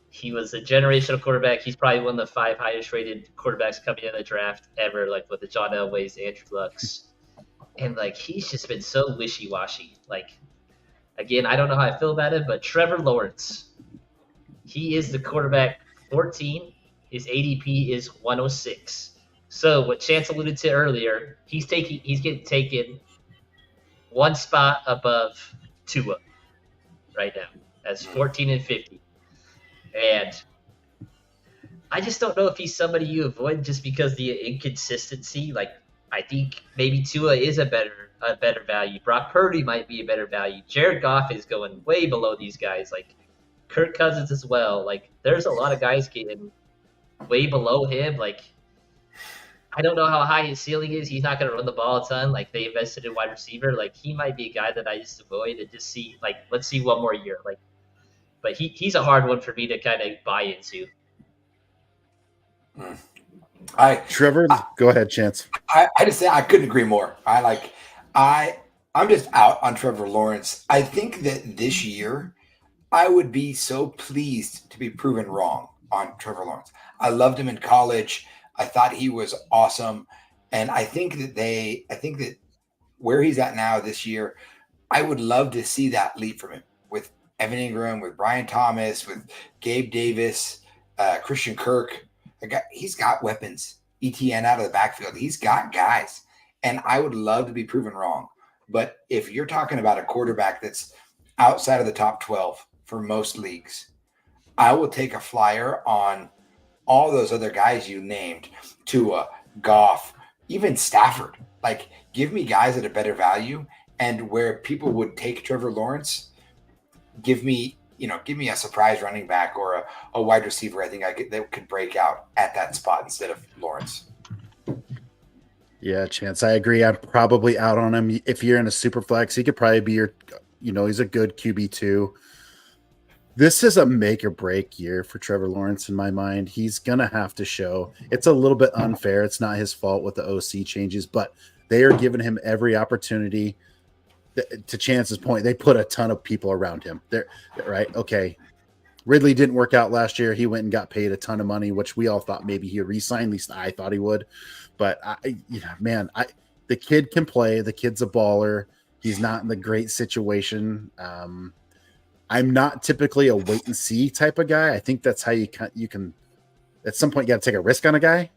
He was a generational quarterback. He's probably one of the 5 highest rated quarterbacks coming in the draft ever, like with the John Elways, Andrew Luck's. And like, he's just been so wishy-washy. Like, again, I don't know how I feel about it, but Trevor Lawrence, he is the quarterback 14. His ADP is 106. So what Chance alluded to earlier, he's getting taken one spot above Tua right now. That's 14 and 50. And I just don't know if he's somebody you avoid just because the inconsistency. Like, I think maybe Tua is a better value. Brock Purdy might be a better value. Jared Goff is going way below these guys. Like, Kirk Cousins as well. Like, there's a lot of guys getting way below him. Like, I don't know how high his ceiling is. He's not going to run the ball a ton. Like, they invested in wide receiver. Like, he might be a guy that I just avoid and just see, like, let's see one more year. Like, but he's a hard one for me to kind of buy into. Trevor, go ahead, Chance. I just say I couldn't agree more. I'm just out on Trevor Lawrence. I think that this year I would be so pleased to be proven wrong on Trevor Lawrence. I loved him in college. I thought he was awesome. And I think that where he's at now this year, I would love to see that leap from him with Evan Ingram, with Brian Thomas, with Gabe Davis, Christian Kirk. He's got weapons. ETN out of the backfield. He's got guys. And I would love to be proven wrong. But if you're talking about a quarterback that's outside of the top 12 for most leagues, I will take a flyer on all those other guys you named, Tua, Goff, even Stafford. Like, give me guys at a better value, and where people would take Trevor Lawrence, give me a surprise running back or a wide receiver. I think that could break out at that spot instead of Lawrence. Yeah, Chance, I agree. I'm probably out on him. If you're in a super flex, he could probably be he's a good QB2. This is a make or break year for Trevor Lawrence in my mind. He's going to have to show. It's a little bit unfair. It's not his fault with the OC changes, but they are giving him every opportunity. To Chance's point, they put a ton of people around him. They're right. Okay. Ridley didn't work out last year. He went and got paid a ton of money, which we all thought maybe he would re-sign. At least I thought he would. But the kid can play. The kid's a baller. He's not in the great situation. I'm not typically a wait and see type of guy. I think that's how you can at some point you got to take a risk on a guy,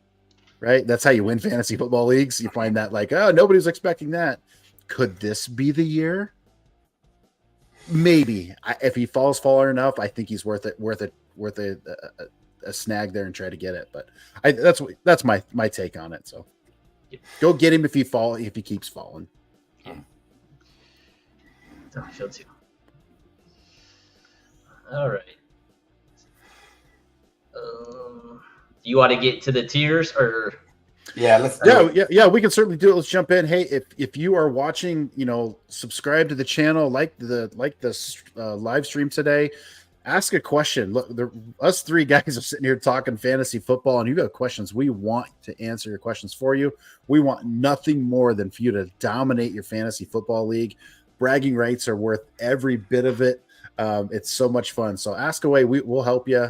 right? That's how you win fantasy football leagues. You find that like, oh, nobody's expecting that. Could this be the year? Maybe. If he falls far enough, I think he's worth a snag there and try to get it. But that's my take on it. So go get him if he keeps falling. I feel too. All right. Do you want to get to the tiers or? Yeah, let's. Yeah. We can certainly do it. Let's jump in. Hey, if you are watching, subscribe to the channel, like the live stream today. ask a question. Look, us three guys are sitting here talking fantasy football, and you got questions. We want to answer your questions for you. We want nothing more than for you to dominate your fantasy football league. Bragging rights are worth every bit of it. It's so much fun. So ask away. We'll help you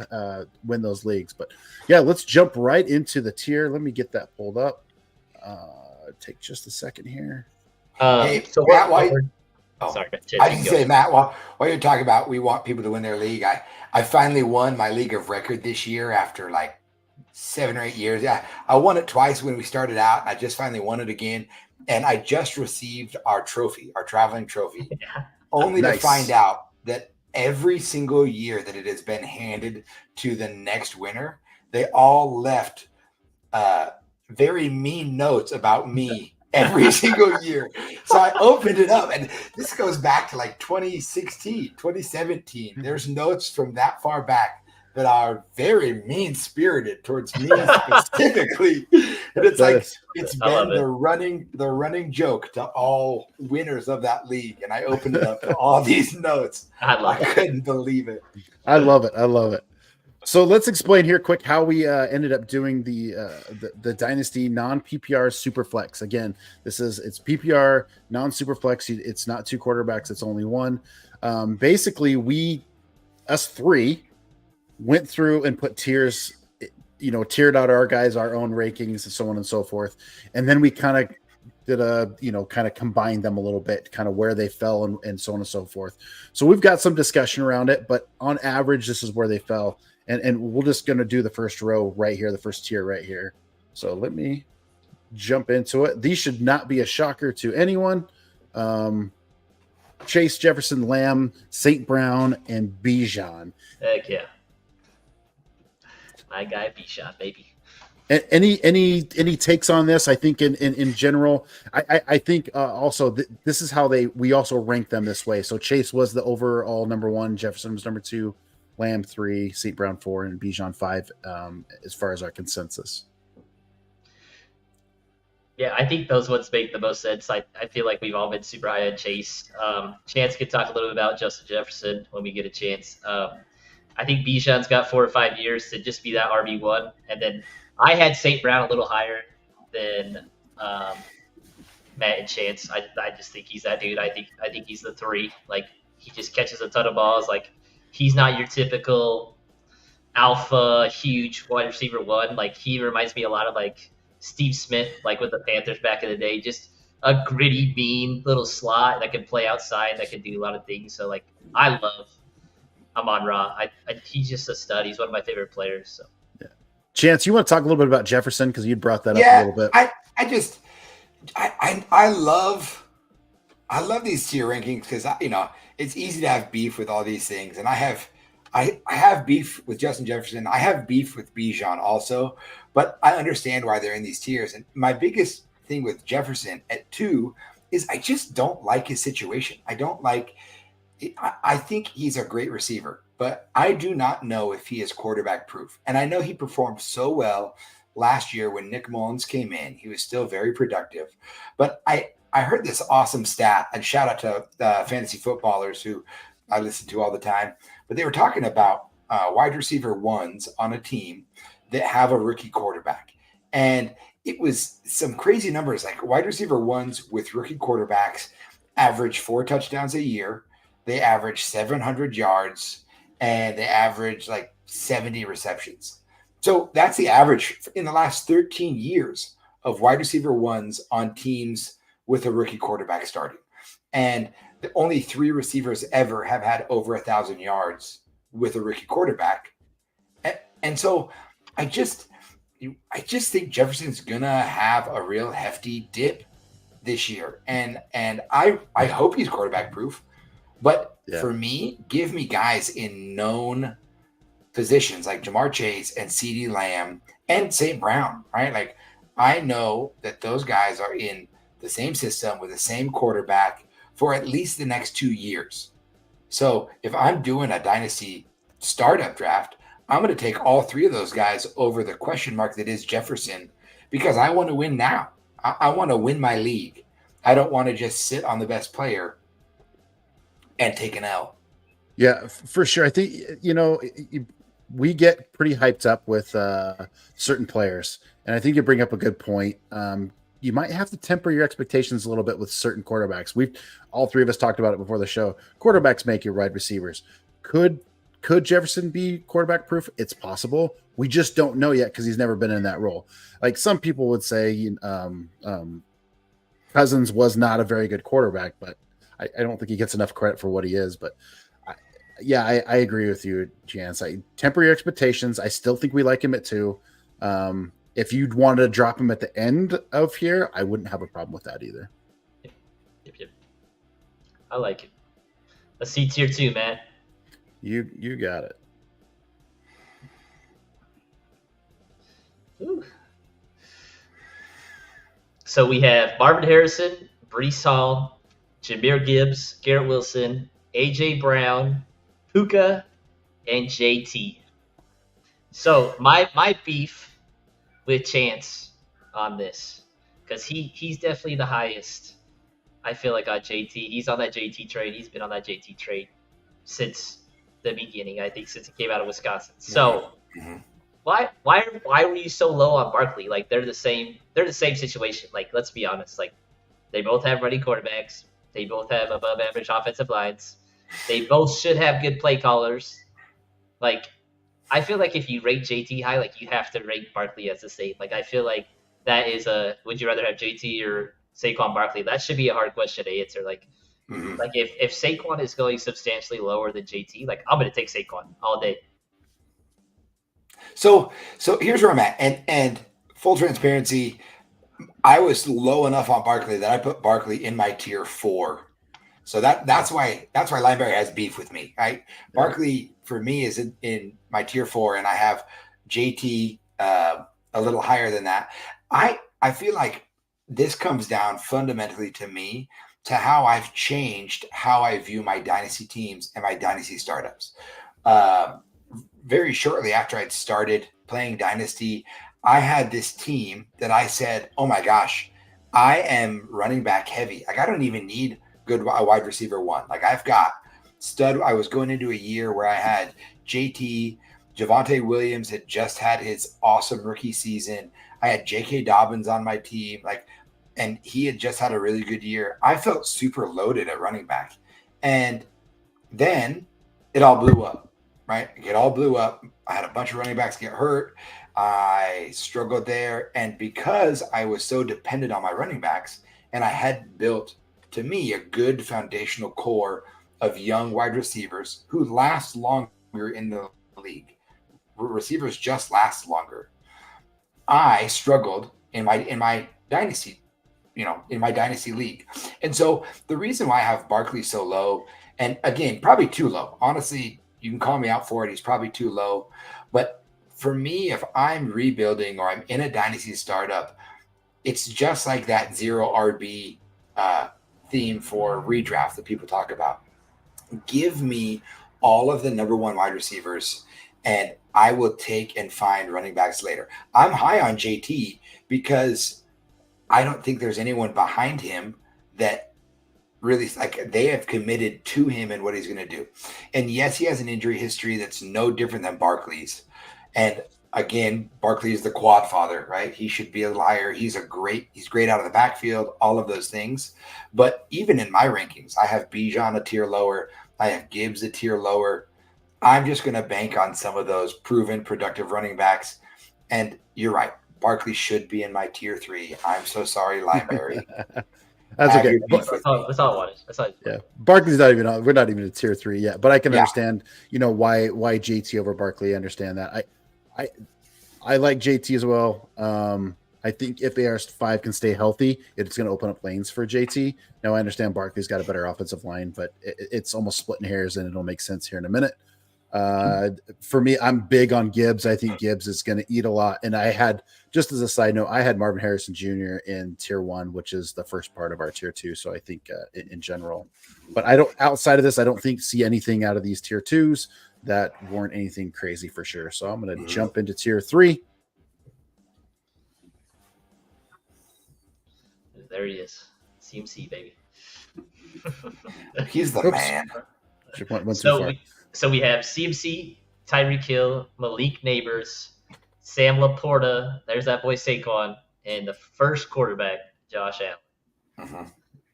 win those leagues. But yeah, let's jump right into the tier. Let me get that pulled up. Take just a second here. Hey, so Matt, sorry, I just say, Matt, while you're talking about we want people to win their league, I finally won my league of record this year after like 7 or 8 years. Yeah, I won it twice when we started out. I just finally won it again. And I just received our trophy, our traveling trophy, only to find out that every single year that it has been handed to the next winner, they all left very mean notes about me every single year. So I opened it up, and this goes back to like 2016, 2017. There's notes from that far back that are very mean-spirited towards me specifically. And it's it's been the running joke to all winners of that league. And I opened it up to all these notes. I couldn't believe it. I love it. So let's explain here quick how we ended up doing the Dynasty non-PPR Superflex. Again, it's PPR non-Superflex. It's not 2 quarterbacks. It's only one. Basically, us three went through and put tiers, tiered out our guys, our own rankings, and so on and so forth. And then we kind of did combined them a little bit, kind of where they fell and so on and so forth. So we've got some discussion around it, but on average, this is where they fell. And we're just going to do the first row right here, the first tier right here. So let me jump into it. These should not be a shocker to anyone. Chase, Jefferson, Lamb, St. Brown, and Bijan. Heck yeah. My guy Bijan, baby. Any takes on this? I think in general, I think also this is how we also rank them this way. So Chase was the overall number 1, Jefferson was number 2, Lamb 3, St. Brown 4, and Bijan 5 as far as our consensus. Yeah, I think those ones make the most sense. I feel like we've all been super high on Chase. Chance could talk a little bit about Justin Jefferson when we get a chance. I think Bijan's got 4 or 5 years to just be that RB1. And then I had St. Brown a little higher than Matt and Chance. I just think he's that dude. I think he's the 3. Like, he just catches a ton of balls. Like, he's not your typical alpha, huge wide receiver 1. Like, he reminds me a lot of, like, Steve Smith, like with the Panthers back in the day. Just a gritty, mean little slot that can play outside, that can do a lot of things. So, like, I love Amon-Ra. He's just a stud. He's one of my favorite players. So, yeah. Chance, you want to talk a little bit about Jefferson because you brought that up a little bit. I love these tier rankings because it's easy to have beef with all these things, and I have beef with Justin Jefferson. I have beef with Bijan also, but I understand why they're in these tiers. And my biggest thing with Jefferson at 2 is I just don't like his situation. I think he's a great receiver, but I do not know if he is quarterback proof. And I know he performed so well last year when Nick Mullins came in. He was still very productive. But I heard this awesome stat, and shout out to fantasy footballers who I listen to all the time. But they were talking about wide receiver 1s on a team that have a rookie quarterback. And it was some crazy numbers, like wide receiver 1s with rookie quarterbacks average 4 touchdowns a year. They average 700 yards, and they average like 70 receptions. So that's the average in the last 13 years of wide receiver 1s on teams with a rookie quarterback starting. And the only 3 receivers ever have had over 1,000 yards with a rookie quarterback. And so I just think Jefferson's going to have a real hefty dip this year. And I hope he's quarterback proof. But for me, give me guys in known positions like Jamar Chase and CeeDee Lamb and St. Brown, right? Like, I know that those guys are in the same system with the same quarterback for at least the next 2 years. So if I'm doing a dynasty startup draft, I'm going to take all 3 of those guys over the question mark that is Jefferson, because I want to win now. I want to win my league. I don't want to just sit on the best player and take an L. Yeah, for sure. I think we get pretty hyped up with certain players, and I think you bring up a good point. You might have to temper your expectations a little bit with certain quarterbacks. We've all three of us talked about it before the show. Quarterbacks make your wide receivers. Could Jefferson be quarterback proof? It's possible. We just don't know yet because he's never been in that role. Like some people would say, Cousins was not a very good quarterback, but I don't think he gets enough credit for what he is. But I agree with you, Chance. I temper your expectations. I still think we like him at 2. If you'd wanted to drop him at the end of here, I wouldn't have a problem with that either. Yep. I like it. Let's see tier 2, man. You got it. Ooh. So we have Marvin Harrison, Brees Hall, Jahmyr Gibbs, Garrett Wilson, AJ Brown, Puka, and JT. So my beef with Chance on this, because he's definitely the highest. I feel like on JT. He's on that JT trade. He's been on that JT trade since the beginning, I think, since he came out of Wisconsin. So why were you so low on Barkley? Like they're the same situation. Like let's be honest. Like they both have running quarterbacks. They both have above average offensive lines. They both should have good play callers. Like I feel like if you rate JT high, like you have to rate Barkley as the same. Like I feel like that is a would you rather have JT or Saquon Barkley? That should be a hard question to answer. Like like if Saquon is going substantially lower than JT, like I'm gonna take Saquon all day. So here's where I'm at, and full transparency, I was low enough on Barkley that I put Barkley in my tier 4. So that's why Lineberry has beef with me. Right? Barkley for me is in my tier 4, and I have JT a little higher than that. I feel like this comes down fundamentally to me to how I've changed how I view my dynasty teams and my dynasty startups. Very shortly after I'd started playing Dynasty, I had this team that I said, oh my gosh, I am running back heavy. Like I don't even need a wide receiver 1. Like I've got stud. I was going into a year where I had JT, Javonte Williams had just had his awesome rookie season. I had J.K. Dobbins on my team. And he had just had a really good year. I felt super loaded at running back. And then it all blew up, right? It all blew up. I had a bunch of running backs get hurt. I struggled there. And because I was so dependent on my running backs and I had built, to me, a good foundational core of young wide receivers who last longer in the league. Receivers just last longer. I struggled in my dynasty, in my dynasty league. And so the reason why I have Barkley so low, and again, probably too low. Honestly, you can call me out for it. He's probably too low. But for me, if I'm rebuilding or I'm in a dynasty startup, it's just like that 0 RB theme for redraft that people talk about. Give me all of the number 1 wide receivers, and I will take and find running backs later. I'm high on JT because I don't think there's anyone behind him that really they have committed to him and what he's going to do. And yes, he has an injury history that's no different than Barkley's. And again, Barkley is the quad father, right? He should be a little higher. He's great out of the backfield, all of those things. But even in my rankings, I have Bijan a tier lower. I have Gibbs a tier lower. I'm just going to bank on some of those proven productive running backs. And you're right. Barkley should be in my tier 3. I'm so sorry, Lineberry. That's okay. That's all I wanted. That's all. Yeah, Barkley's not even on. We're not even at tier 3 yet. But I can understand, why JT over Barkley. I understand that. I like JT as well. I think if AR5 can stay healthy, it's going to open up lanes for JT. Now I understand Barkley's got a better offensive line, but it's almost splitting hairs, and it'll make sense here in a minute. For me, I'm big on Gibbs. I think Gibbs is going to eat a lot. And I had, just as a side note, I had Marvin Harrison Jr. in tier 1, which is the first part of our tier 2. So I think in general, but outside of this, I don't see anything out of these tier 2s that weren't anything crazy for sure. So I'm going to jump into tier 3. There he is. CMC, baby. He's the man. Went too So far. we have CMC, Tyreek Hill, Malik Neighbors, Sam Laporta. There's that boy Saquon, and the first quarterback, Josh Allen. Mhm.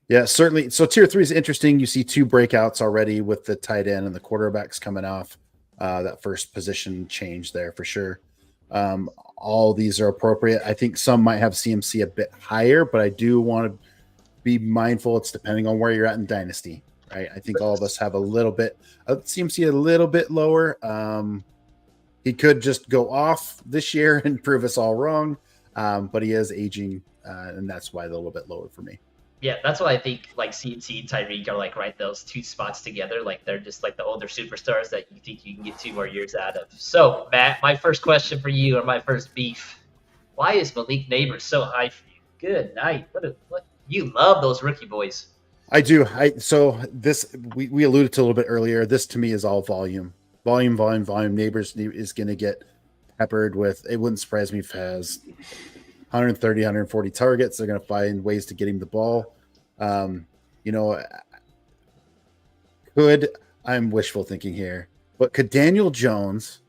Yeah, certainly. So tier 3 is interesting. You see 2 breakouts already with the tight end and the quarterbacks coming off that first position change there for sure. All these are appropriate. I think some might have CMC a bit higher, but I do want to be mindful. It's depending on where you're at in Dynasty, right? I think all of us have a little bit CMC a little bit lower. He could just go off this year and prove us all wrong, but he is aging, and that's why they're a little bit lower for me. Yeah, that's why I think like CMC and Tyreek are like right those 2 spots together. Like they're just like the older superstars that you think you can get 2 more years out of. So Matt, my first question for you, or my first beef: why is Malik Neighbors so high for you? Good night. What you love those rookie boys. I do. So this we alluded to a little bit earlier. This to me is all volume. Neighbors is going to get peppered with. It wouldn't surprise me if he has 130, 140 targets. They're going to find ways to get him the ball. I'm wishful thinking here, but could Daniel Jones,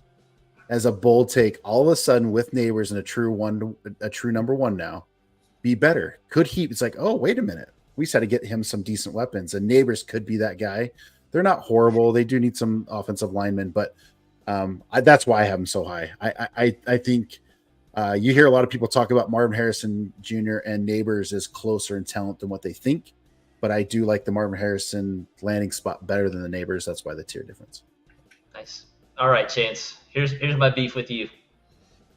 as a bold take, all of a sudden with Neighbors and a true number 1 now, be better? Could he? It's like, oh, wait a minute. We just had to get him some decent weapons, and Neighbors could be that guy. They're not horrible. They do need some offensive linemen, but that's why I have him so high. I think you hear a lot of people talk about Marvin Harrison Jr. and Neighbors is closer in talent than what they think, but I do like the Marvin Harrison landing spot better than the Neighbors. That's why the tier difference. Nice. All right, Chance. Here's my beef with you.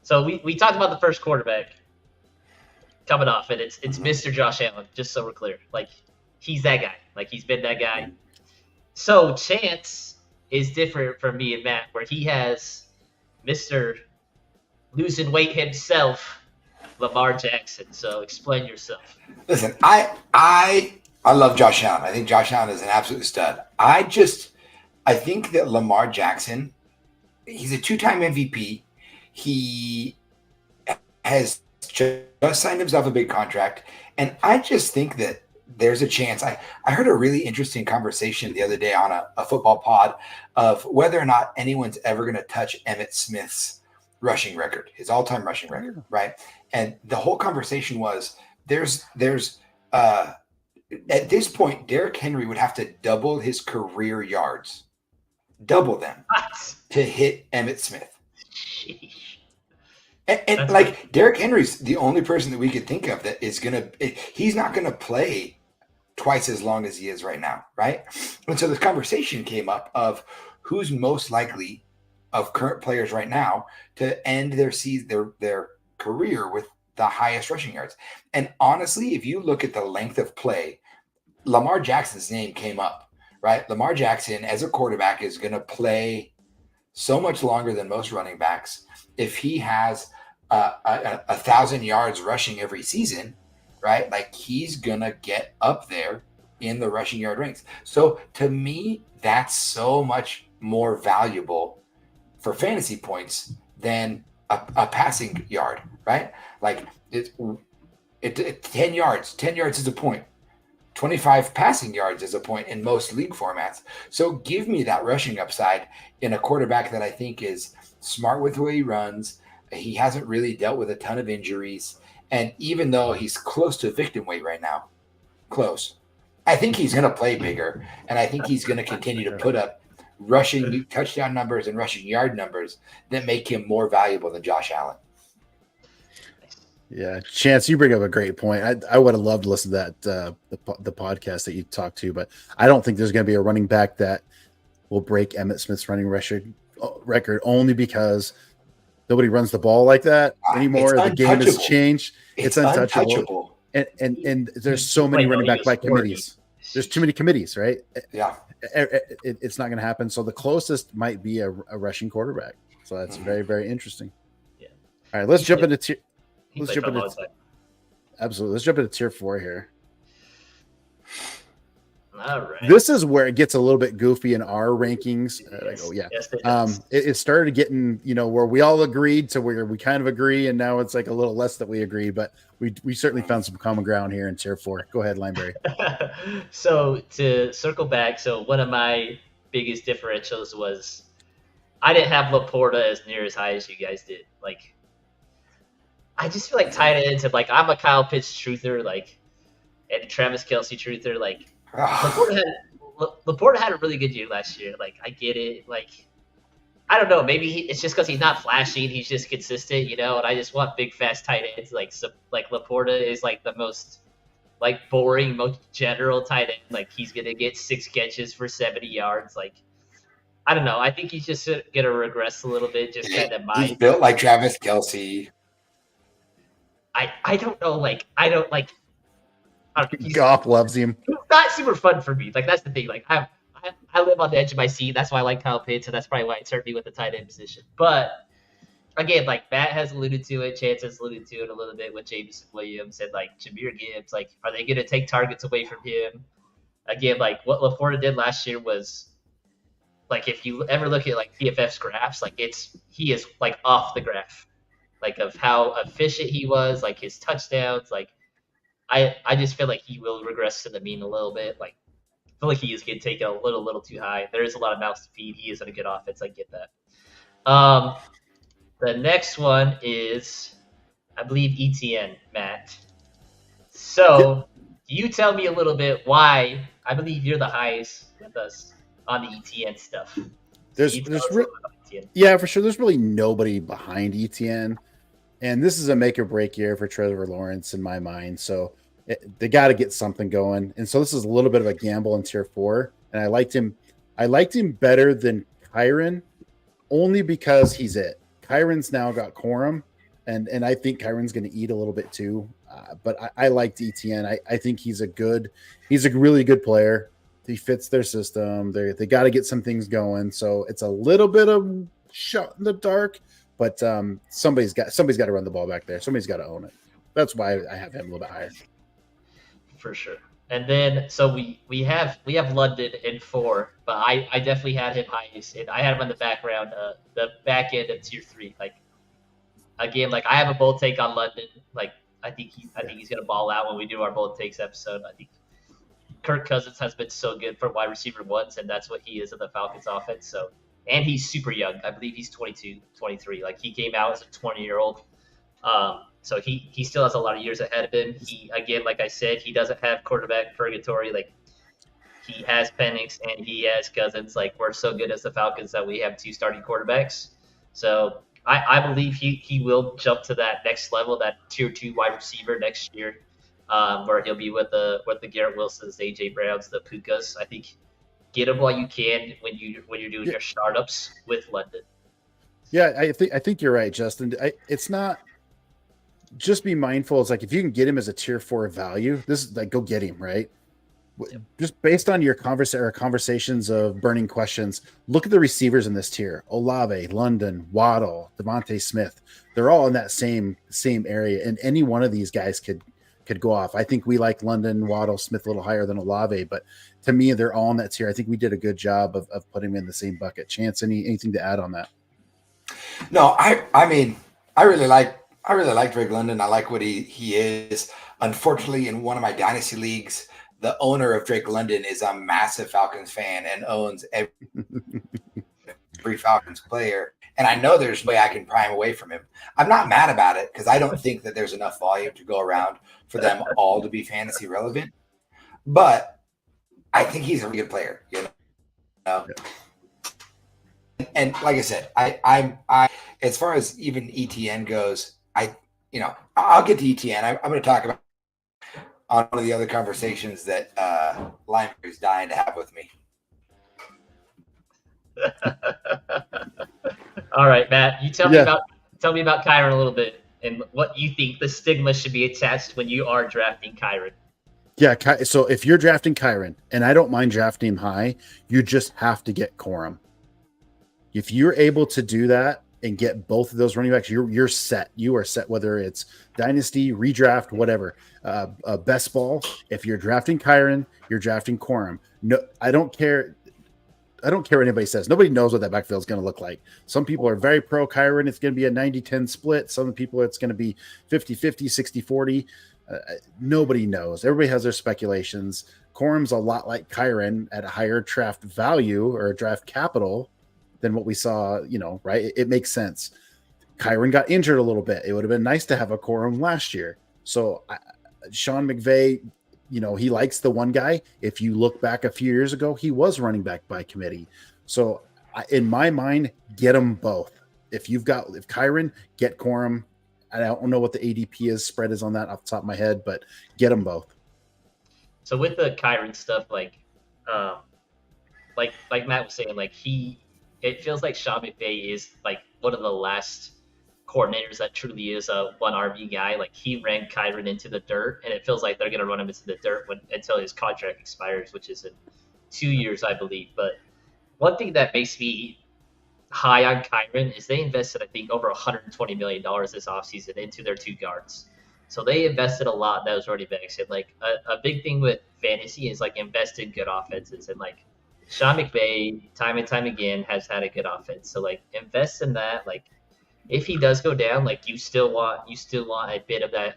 So we talked about the first quarterback coming off, and it's Mr. Josh Allen, just so we're clear. Like, he's that guy. Like, he's been that guy. So Chance is different from me and Matt, where he has Mr. losing weight himself, Lamar Jackson. So explain yourself. Listen, I love Josh Allen. I think Josh Allen is an absolute stud. I think that Lamar Jackson, he's a 2-time MVP. He has just signed himself a big contract. And I just think that there's a chance. I heard a really interesting conversation the other day on a football pod of whether or not anyone's ever going to touch Emmitt Smith's rushing record, his all-time rushing record, right? And the whole conversation was there's at this point, Derrick Henry would have to double his career yards, double them to hit Emmitt Smith. Sheesh. And like Derrick Henry's the only person that we could think of that is he's not gonna play twice as long as he is right now, right? And so this conversation came up of who's most likely of current players right now to end their career with the highest rushing yards. And honestly, if you look at the length of play, Lamar Jackson's name came up, right? Lamar Jackson as a quarterback is going to play so much longer than most running backs. If he has 1,000 yards rushing every season, right? Like he's going to get up there in the rushing yard ranks. So to me, that's so much more valuable for fantasy points than a passing yard, right? Like it 10 yards is a point. 25 passing yards is a point in most league formats. So give me that rushing upside in a quarterback that I think is smart with the way he runs. He hasn't really dealt with a ton of injuries. And even though he's close to victim weight right now, I think he's going to play bigger. And I think he's going to continue to put up rushing touchdown numbers and rushing yard numbers that make him more valuable than Josh Allen. Yeah, Chance, you bring up a great point. I would have loved to listen to that the podcast that you talked to, but I don't think there's going to be a running back that will break Emmitt Smith's running record only because nobody runs the ball like that anymore. The game has changed. It's untouchable. And there's so many running back by committees. There's too many committees, right? Yeah. It's not going to happen. So the closest might be a rushing quarterback. So that's very, very interesting. Yeah. All right, let's jump into tier. Absolutely. Let's jump into tier 4 here. All right. This is where it gets a little bit goofy in our rankings. Yes, it started getting, where we all agreed to where we kind of agree, and now it's like a little less that we agree, but we certainly found some common ground here in tier 4. Go ahead, Lineberry. So to circle back, so one of my biggest differentials was I didn't have Laporta as near as high as you guys did. Like, I just feel like tight ends and like I'm a Kyle Pitts truther, like, and Travis Kelce truther. Like, Laporta had a really good year last year. Like, I get it. Like, I don't know. Maybe it's just because he's not flashy. He's just consistent, you know. And I just want big, fast tight ends. Like Laporta is like the most like boring, most general tight end. Like he's gonna get 6 catches for 70 yards. Like I don't know. I think he's just gonna regress a little bit. Just kind of He's built like Travis Kelce. I don't know. Like I don't like. Goff loves him. It's not super fun for me. Like that's the thing. Like I live on the edge of my seat. That's why I like Kyle Pitts, and that's probably why it hurt me with the tight end position. But again, like Matt has alluded to it, Chance has alluded to it a little bit with Jameson Williams and like Jahmyr Gibbs. Like, are they going to take targets away from him? Again, like what Laporta did last year was like if you ever look at like PFF's graphs, like he is like off the graph, like of how efficient he was, like his touchdowns. Like I just feel like he will regress to the mean a little bit. Like I feel like he is getting taken a little too high. There is a lot of mouths to feed. He is in a good offense. I get that. The next one is, I believe, ETN, Matt. So you tell me a little bit why I believe you're the highest with us on the ETN stuff. Yeah, for sure. There's really nobody behind ETN, and this is a make or break year for Trevor Lawrence in my mind. So they got to get something going, and so this is a little bit of a gamble in tier 4. And I liked him better than Kyron, only because he's it. Kyron's now got Corum, and I think Kyron's going to eat a little bit too. But I liked ETN. I think he's a really good player. He fits their system. They got to get some things going. So it's a little bit of shot in the dark, but somebody's got to run the ball back there. Somebody's got to own it. That's why I have him a little bit higher. For sure. And then so we have London in 4, but I definitely had him highest, and I had him on the back end of tier 3. Like again, like I have a bold take on London. Like I think he's gonna ball out when we do our bold takes episode. I think Kirk Cousins has been so good for wide receiver ones, and that's what he is in the Falcons offense. So, and he's super young. I believe he's 22, 23. Like he came out as a 20-year-old. So he still has a lot of years ahead of him. He, again, like I said, he doesn't have quarterback purgatory. Like he has Penix and he has Cousins. Like we're so good as the Falcons that we have 2 starting quarterbacks. So I believe he will jump to that next level, that tier 2 wide receiver next year, where he'll be with the Garrett Wilsons, AJ Browns, the Pukas. I think get him while you can when you're doing your startups with London. Yeah, I think you're right, Justin. It's not. Just be mindful. It's like if you can get him as a tier 4 value, this is like go get him, right? Yep. Just based on your conversations of burning questions, look at the receivers in this tier: Olave, London, Waddle, Devontae Smith. They're all in that same area, and any one of these guys could go off. I think we like London, Waddle, Smith a little higher than Olave, but to me, they're all in that tier. I think we did a good job of putting them in the same bucket. Chance, anything to add on that? No, I mean, I really like Drake London. I like what he is. Unfortunately, in one of my dynasty leagues, the owner of Drake London is a massive Falcons fan and owns every Falcons player. And I know there's no way I can pry him away from him. I'm not mad about it because I don't think that there's enough volume to go around for them all to be fantasy relevant. But I think he's a really good player, you know. Yeah. And like I said, I as far as even ETN goes, I'll get to ETN. I'm going to talk about on one of the other conversations that Limer is dying to have with me. All right, Matt, you tell me about Kyron a little bit and what you think the stigma should be attached when you are drafting Kyron. Yeah, so if you're drafting Kyron, and I don't mind drafting him high, you just have to get Corum. If you're able to do that and get both of those running backs, you're set. You are set, whether it's dynasty, redraft, whatever. Best ball. If you're drafting Kyron, you're drafting Corum. No, I don't care. I don't care what anybody says. Nobody knows what that backfield is going to look like. Some people are very pro Kyron. It's going to be a 90-10 split. Some people, it's going to be 50-50, 60-40. Nobody knows. Everybody has their speculations. Corum's a lot like Kyron at a higher draft value or draft capital than what we saw, right? It makes sense. Kyron got injured a little bit. It would have been nice to have a Corum last year. So Sean McVay, he likes the one guy. If you look back a few years ago, he was running back by committee. So in my mind, get them both. If Kyron, get Corum. I don't know what the ADP spread is on that off the top of my head, but get them both. So with the Kyron stuff, like Matt was saying, it feels like Sean McVay is like one of the last coordinators that truly is a one RB guy. Like he ran Kyron into the dirt, and it feels like they're going to run him into the dirt until his contract expires, which is in 2 years, I believe. But one thing that makes me high on Kyron is they invested, I think, over $120 million this offseason into their 2 guards. So they invested a lot in those running backs. And like a big thing with fantasy is like invest in good offenses. And like Sean McVay, time and time again, has had a good offense. So like invest in that. Like if he does go down, like you still want a bit of that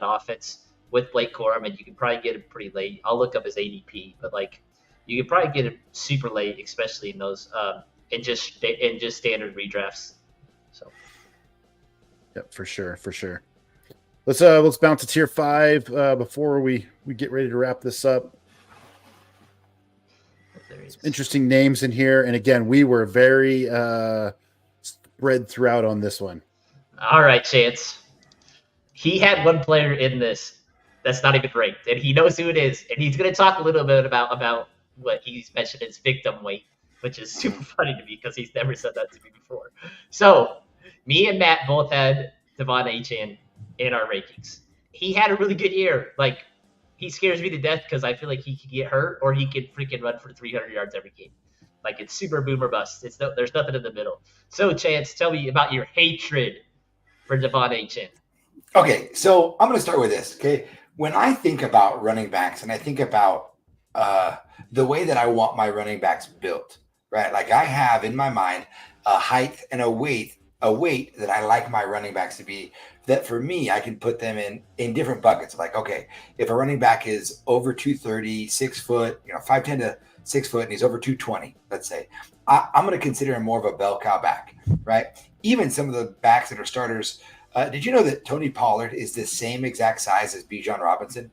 offense with Blake Corum, and you can probably get him pretty late. I'll look up his ADP, but like you can probably get him super late, especially in those in just standard redrafts. So yep, for sure. Let's bounce to tier 5 before we get ready to wrap this up. Some interesting names in here, and again, we were very spread throughout on this one. All right, Chance. He had one player in this that's not even ranked, and he knows who it is, and he's going to talk a little bit about what he's mentioned as victim weight, which is super funny to me because he's never said that to me before. So me and Matt both had Devon Achane in our rankings. He had a really good year. Like, he scares me to death because I feel like he could get hurt or he could freaking run for 300 yards every game. Like, it's super boom or bust. There's nothing in the middle. So, Chance, tell me about your hatred for Devon Achane. Okay, so I'm going to start with this, okay? When I think about running backs and I think about the way that I want my running backs built, right? Like, I have in my mind a height and a weight that I like my running backs to be, that for me, I can put them in different buckets. Like, okay, if a running back is over 230, 6 foot, 5'10" to 6 foot, and he's over 220, let's say, I'm going to consider him more of a bell cow back, right? Even some of the backs that are starters. Did you know that Tony Pollard is the same exact size as Bijan Robinson?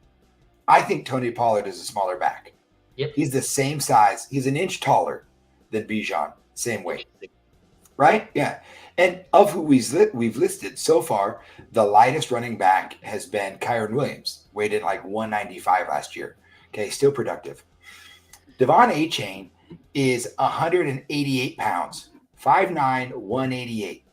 I think Tony Pollard is a smaller back. Yep. He's the same size. He's an inch taller than Bijan, same weight. Right? Yeah. And of who we've listed so far, the lightest running back has been Kyron Williams, weighed in like 195 last year. Okay, still productive. Devon Achane is 188 pounds, 5'9", 188.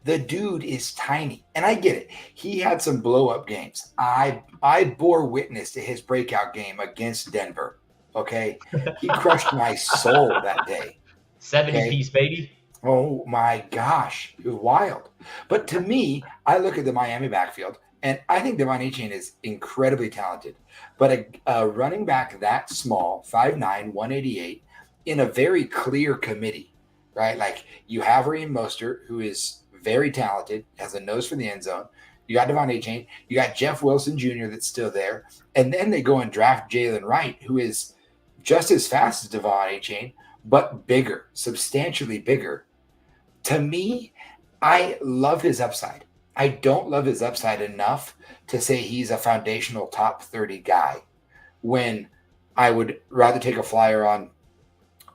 The dude is tiny, and I get it. He had some blow-up games. I bore witness to his breakout game against Denver, okay? He crushed my soul that day. 70-piece, baby. Oh my gosh, it was wild. But to me, I look at the Miami backfield, and I think Devon Achane is incredibly talented. But a running back that small, 5'9", 188, in a very clear committee, right? Like, you have Raheem Mostert, who is very talented, has a nose for the end zone. You got Devon Achane. You got Jeff Wilson Jr. that's still there. And then they go and draft Jalen Wright, who is just as fast as Devon Achane, but bigger, substantially bigger. To me, I love his upside. I don't love his upside enough to say he's a foundational top 30 guy, when I would rather take a flyer on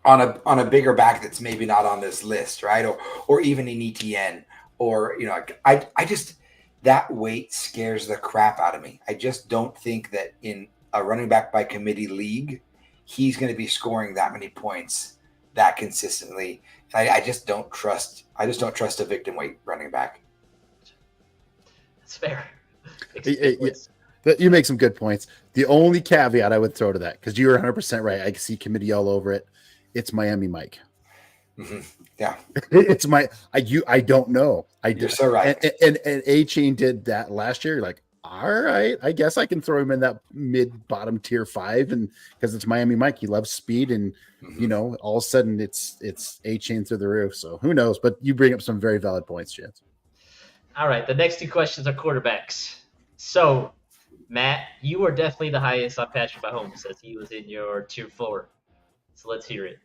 a bigger back that's maybe not on this list, right? Or even in ETN, or I just, that weight scares the crap out of me. I just don't think that in a running back by committee league, he's going to be scoring that many points that consistently. I just don't trust a victim weight running back. That's fair. You make some good points. The only caveat I would throw to that, because you're 100% right, I can see committee all over it. It's Miami Mike. Mm-hmm. Yeah, it's I don't know. You're so right. And Achane did that last year. Like, All right, I guess I can throw him in that mid bottom tier 5, and because it's Miami Mike, he loves speed, and all of a sudden it's A chain through the roof. So who knows? But you bring up some very valid points, Chance. All right, the next two questions are quarterbacks. So, Matt, you were definitely the highest on Patrick Mahomes as he was in your tier 4. So let's hear it.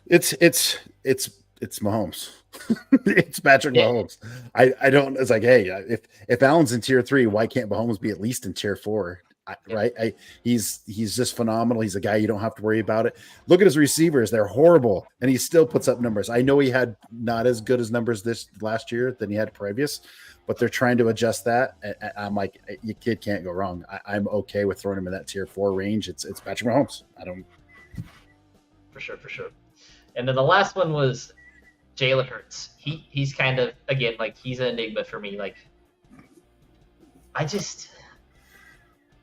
It's Mahomes. It's Patrick Mahomes. I don't. It's like, hey, if Allen's in tier 3, why can't Mahomes be at least in tier 4? Right? He's just phenomenal. He's a guy you don't have to worry about it. Look at his receivers; they're horrible, and he still puts up numbers. I know he had not as good as numbers this last year than he had previous, but they're trying to adjust that. I'm like, your kid can't go wrong. I'm okay with throwing him in that tier 4 range. It's Patrick Mahomes. I don't. For sure. And then the last one was Jalen Hurts. He's kind of, again, like, he's an enigma for me. Like,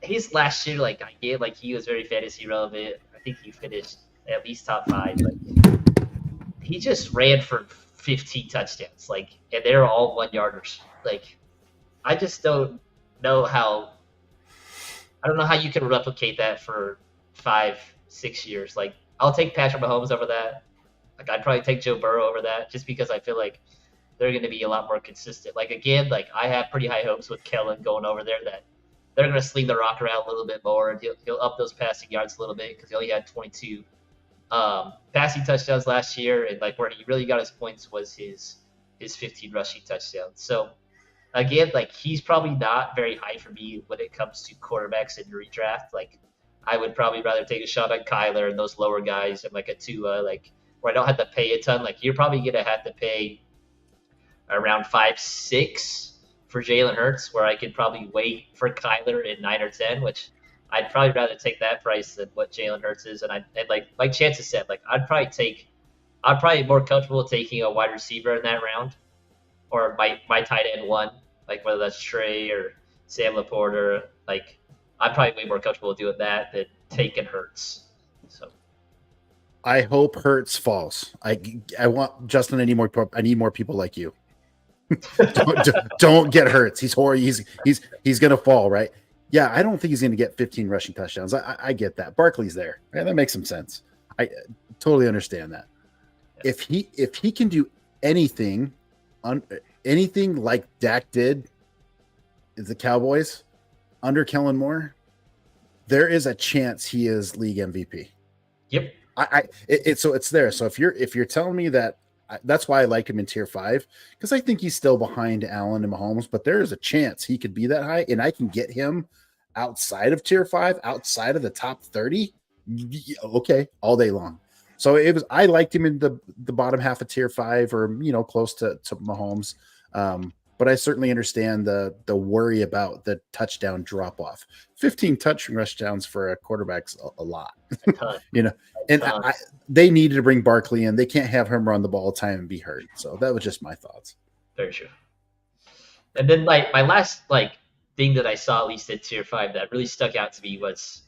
his last year, like, I get, like, he was very fantasy relevant. I think he finished at least top 5. Like, he just ran for 15 touchdowns, like, and they're all 1-yarders. Like, I just don't know how you can replicate that for 5-6 years. Like, I'll take Patrick Mahomes over that. Like, I'd probably take Joe Burrow over that, just because I feel like they're going to be a lot more consistent. Like, again, like, I have pretty high hopes with Kellen going over there that they're going to sling the rock around a little bit more, and he'll up those passing yards a little bit, because he only had 22 passing touchdowns last year, and like where he really got his points was his 15 rushing touchdowns. So again, like, he's probably not very high for me when it comes to quarterbacks in redraft. Like, I would probably rather take a shot on Kyler and those lower guys, and like a Tua, like, where I don't have to pay a ton. Like, you're probably gonna have to pay around 5-6 for Jalen Hurts, where I could probably wait for Kyler in 9 or 10, which I'd probably rather take that price than what Jalen Hurts is. And like Chance has said, like, I'd probably be more comfortable taking a wide receiver in that round, or my tight end 1, like whether that's Trey or Sam Laporta. Like, I'm probably way more comfortable doing that than taking Hurts. So I hope Hurts falls. I want Justin. I need more people like you. don't get Hurts. He's horrible. He's gonna fall, right? Yeah, I don't think he's gonna get 15 rushing touchdowns. I get that. Barkley's there. Right? That makes some sense. I totally understand that. If he can do anything like Dak did the Cowboys under Kellen Moore, there is a chance he is league MVP. Yep. So it's there. So if you're telling me that, that's why I like him in tier 5, because I think he's still behind Allen and Mahomes, but there is a chance he could be that high, and I can get him outside of tier 5, outside of the top 30. Okay, all day long. So I liked him in the bottom half of tier 5, or close to Mahomes. But I certainly understand the worry about the touchdown drop off. 15 touchdowns for a quarterback's a lot, And they needed to bring Barkley in. They can't have him run the ball all the time and be hurt. So that was just my thoughts. Very true. And then my last thing that I saw, at least at tier 5, that really stuck out to me was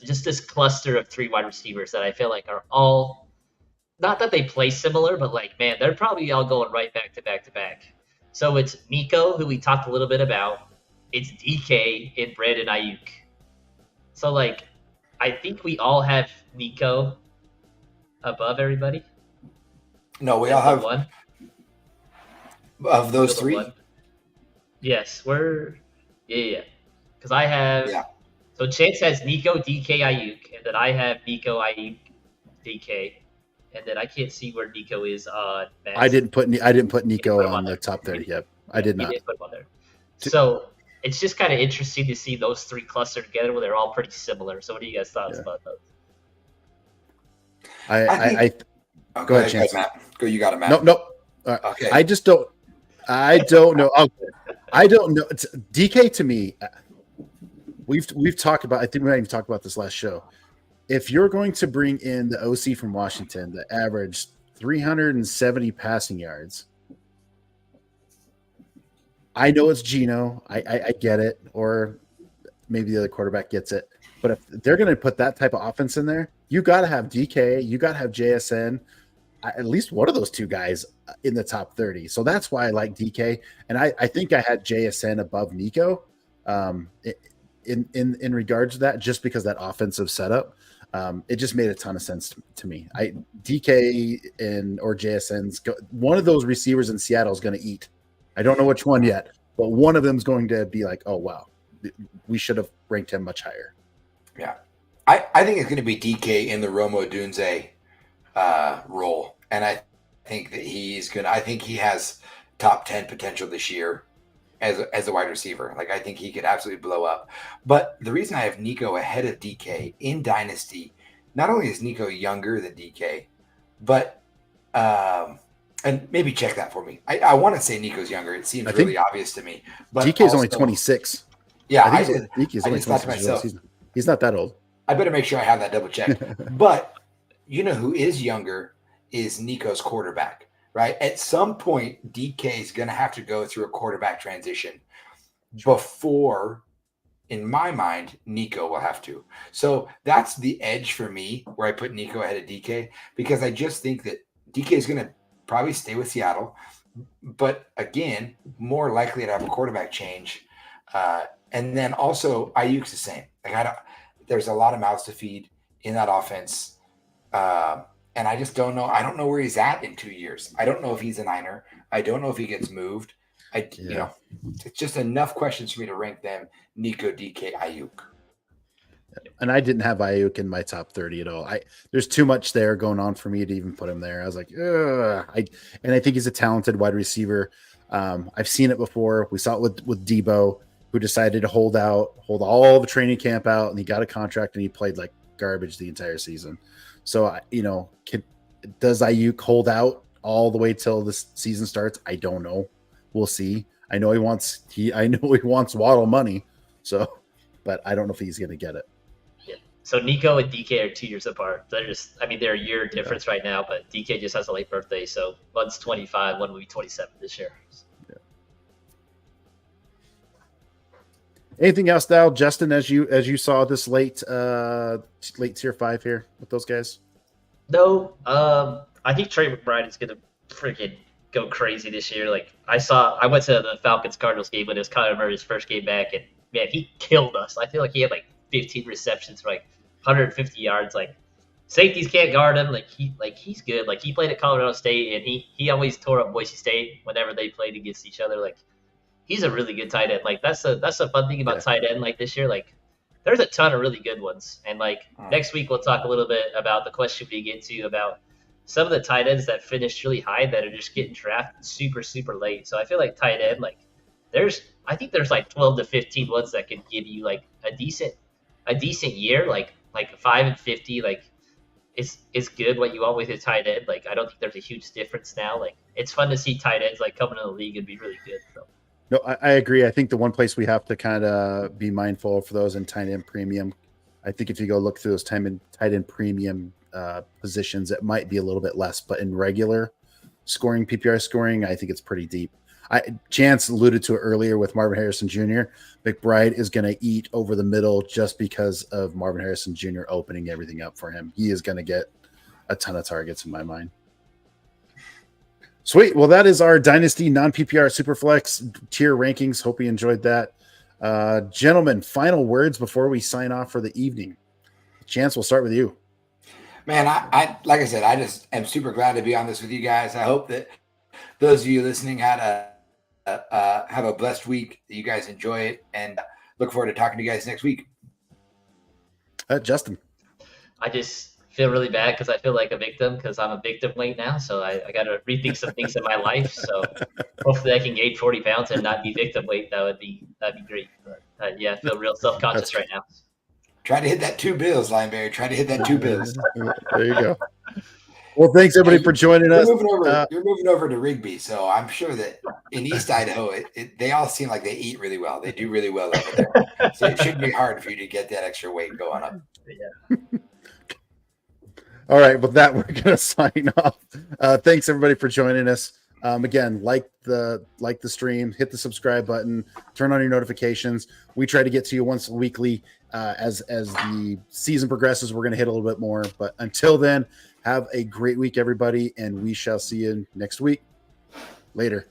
just this cluster of 3 wide receivers that I feel like are all, not that they play similar, but man, they're probably all going right back to back to back. So it's Nico, who we talked a little bit about. It's DK and Brandon Ayuk. So I think we all have Nico above everybody. No, we all have one of those 3. One. Yes, yeah. Because I have. Yeah. So Chance has Nico, DK, Ayuk, and then I have Nico, Ayuk, DK. And then I can't see where Nico is on Matt's. I didn't put Nico on the top 30 yet. I did not. Didn't put him on there. So it's just kind of interesting to see those 3 clustered together, where they're all pretty similar. So what do you guys thoughts about those? Go ahead, Chance. Matt. Go, you got it, Matt. No. Okay. I don't know. I don't know. It's DK to me. We've talked about. I think we might even talked about this last show. If you're going to bring in the OC from Washington that averaged 370 passing yards, I know it's Geno. I get it, or maybe the other quarterback gets it. But if they're going to put that type of offense in there, you got to have DK. You got to have JSN. at least one of those two guys in the top 30. So that's why I like DK. And I think I had JSN above Nico in regards to that, just because that offensive setup. It just made a ton of sense to me. DK or JSN's one of those receivers in Seattle is going to eat. I don't know which one yet, but one of them is going to be like, oh wow, we should have ranked him much higher. Yeah, I think it's going to be DK in the Romo Dunze role, and I think that he's going. I think he has top 10 potential this year as a wide receiver. Like, I think he could absolutely blow up. But the reason I have Nico ahead of DK in Dynasty, not only is Nico younger than DK, but and maybe check that for me. I want to say Nico's younger. It seems really obvious to me. But DK is only 26. Yeah, DK is only 26. He's not that old. I better make sure I have that double checked. But you know who is younger is Nico's quarterback, right? At some point, DK is going to have to go through a quarterback transition before, in my mind, Nico will have to. So that's the edge for me where I put Nico ahead of DK, because I just think that DK is going to probably stay with Seattle, but again, more likely to have a quarterback change. And then also Ayuk's the same. Like, there's a lot of mouths to feed in that offense. And I just don't know. I don't know where he's at in 2 years. I don't know if he's a Niner. I don't know if he gets moved. You know, it's just enough questions for me to rank them. Nico, DK, Ayuk. And I didn't have Ayuk in my top 30 at all. There's too much there going on for me to even put him there. I was like, ugh. And I think he's a talented wide receiver. I've seen it before. We saw it with Debo, who decided to hold all the training camp out, and he got a contract and he played like garbage the entire season. So, does Ayuk hold out all the way till the season starts? I don't know. We'll see. I know he wants Waddle money. So, but I don't know if he's going to get it. Yeah. So Nico and DK are 2 years apart. They're a year difference right now, but DK just has a late birthday. So one's 25, one will be 27 this year. Yeah. Anything else, Dal, Justin, as you saw this late tier 5 here with those guys? No, I think Trey McBride is gonna freaking go crazy this year. Like, I went to the Falcons Cardinals game when it was Kyler Murray's first game back, and man, he killed us. I feel like he had like 15 receptions for like 150 yards. Like, safeties can't guard him. He's good. Like, he played at Colorado State, and he always tore up Boise State whenever they played against each other. Like, he's a really good tight end. Like, that's a fun thing about tight end. Like, this year, like, there's a ton of really good ones. And like next week, we'll talk a little bit about the question we get to about some of the tight ends that finished really high that are just getting drafted super, super late. So I feel like tight end, like, I think there's like 12 to 15 ones that can give you like a decent year, like 5 and 50. Like, it's good what you want with your tight end. Like, I don't think there's a huge difference now. Like, it's fun to see tight ends like coming in the league and be really good. So. No, I agree. I think the one place we have to kind of be mindful for those in tight end premium, I think if you go look through those tight end premium positions, it might be a little bit less, but in regular scoring, PPR scoring, I think it's pretty deep. Chance alluded to it earlier with Marvin Harrison Jr. McBride is going to eat over the middle just because of Marvin Harrison Jr. opening everything up for him. He is going to get a ton of targets in my mind. Sweet. Well, that is our Dynasty non-PPR Superflex tier rankings. Hope you enjoyed that. Gentlemen, final words before we sign off for the evening. Chance, we'll start with you. Man, I like I said, I just am super glad to be on this with you guys. I hope that those of you listening had have a blessed week, that you guys enjoy it, and look forward to talking to you guys next week. Justin. I just feel really bad because I feel like a victim because I'm a victim weight now. So I got to rethink some things in my life. So hopefully I can gain 40 pounds and not be victim weight. That'd be great. But yeah, I feel real self-conscious right now. Try to hit that 2 bills, Lineberry. Try to hit that 2 bills. There you go. Well, thanks everybody for joining us. You're moving over to Rigby, so I'm sure that in East Idaho, they all seem like they eat really well. They do really well over there. So it shouldn't be hard for you to get that extra weight going up. Yeah. All right, with that, we're going to sign off. Thanks, everybody, for joining us. Again, like the stream, hit the subscribe button, turn on your notifications. We try to get to you once weekly. As the season progresses, we're going to hit a little bit more. But until then, have a great week, everybody, and we shall see you next week. Later.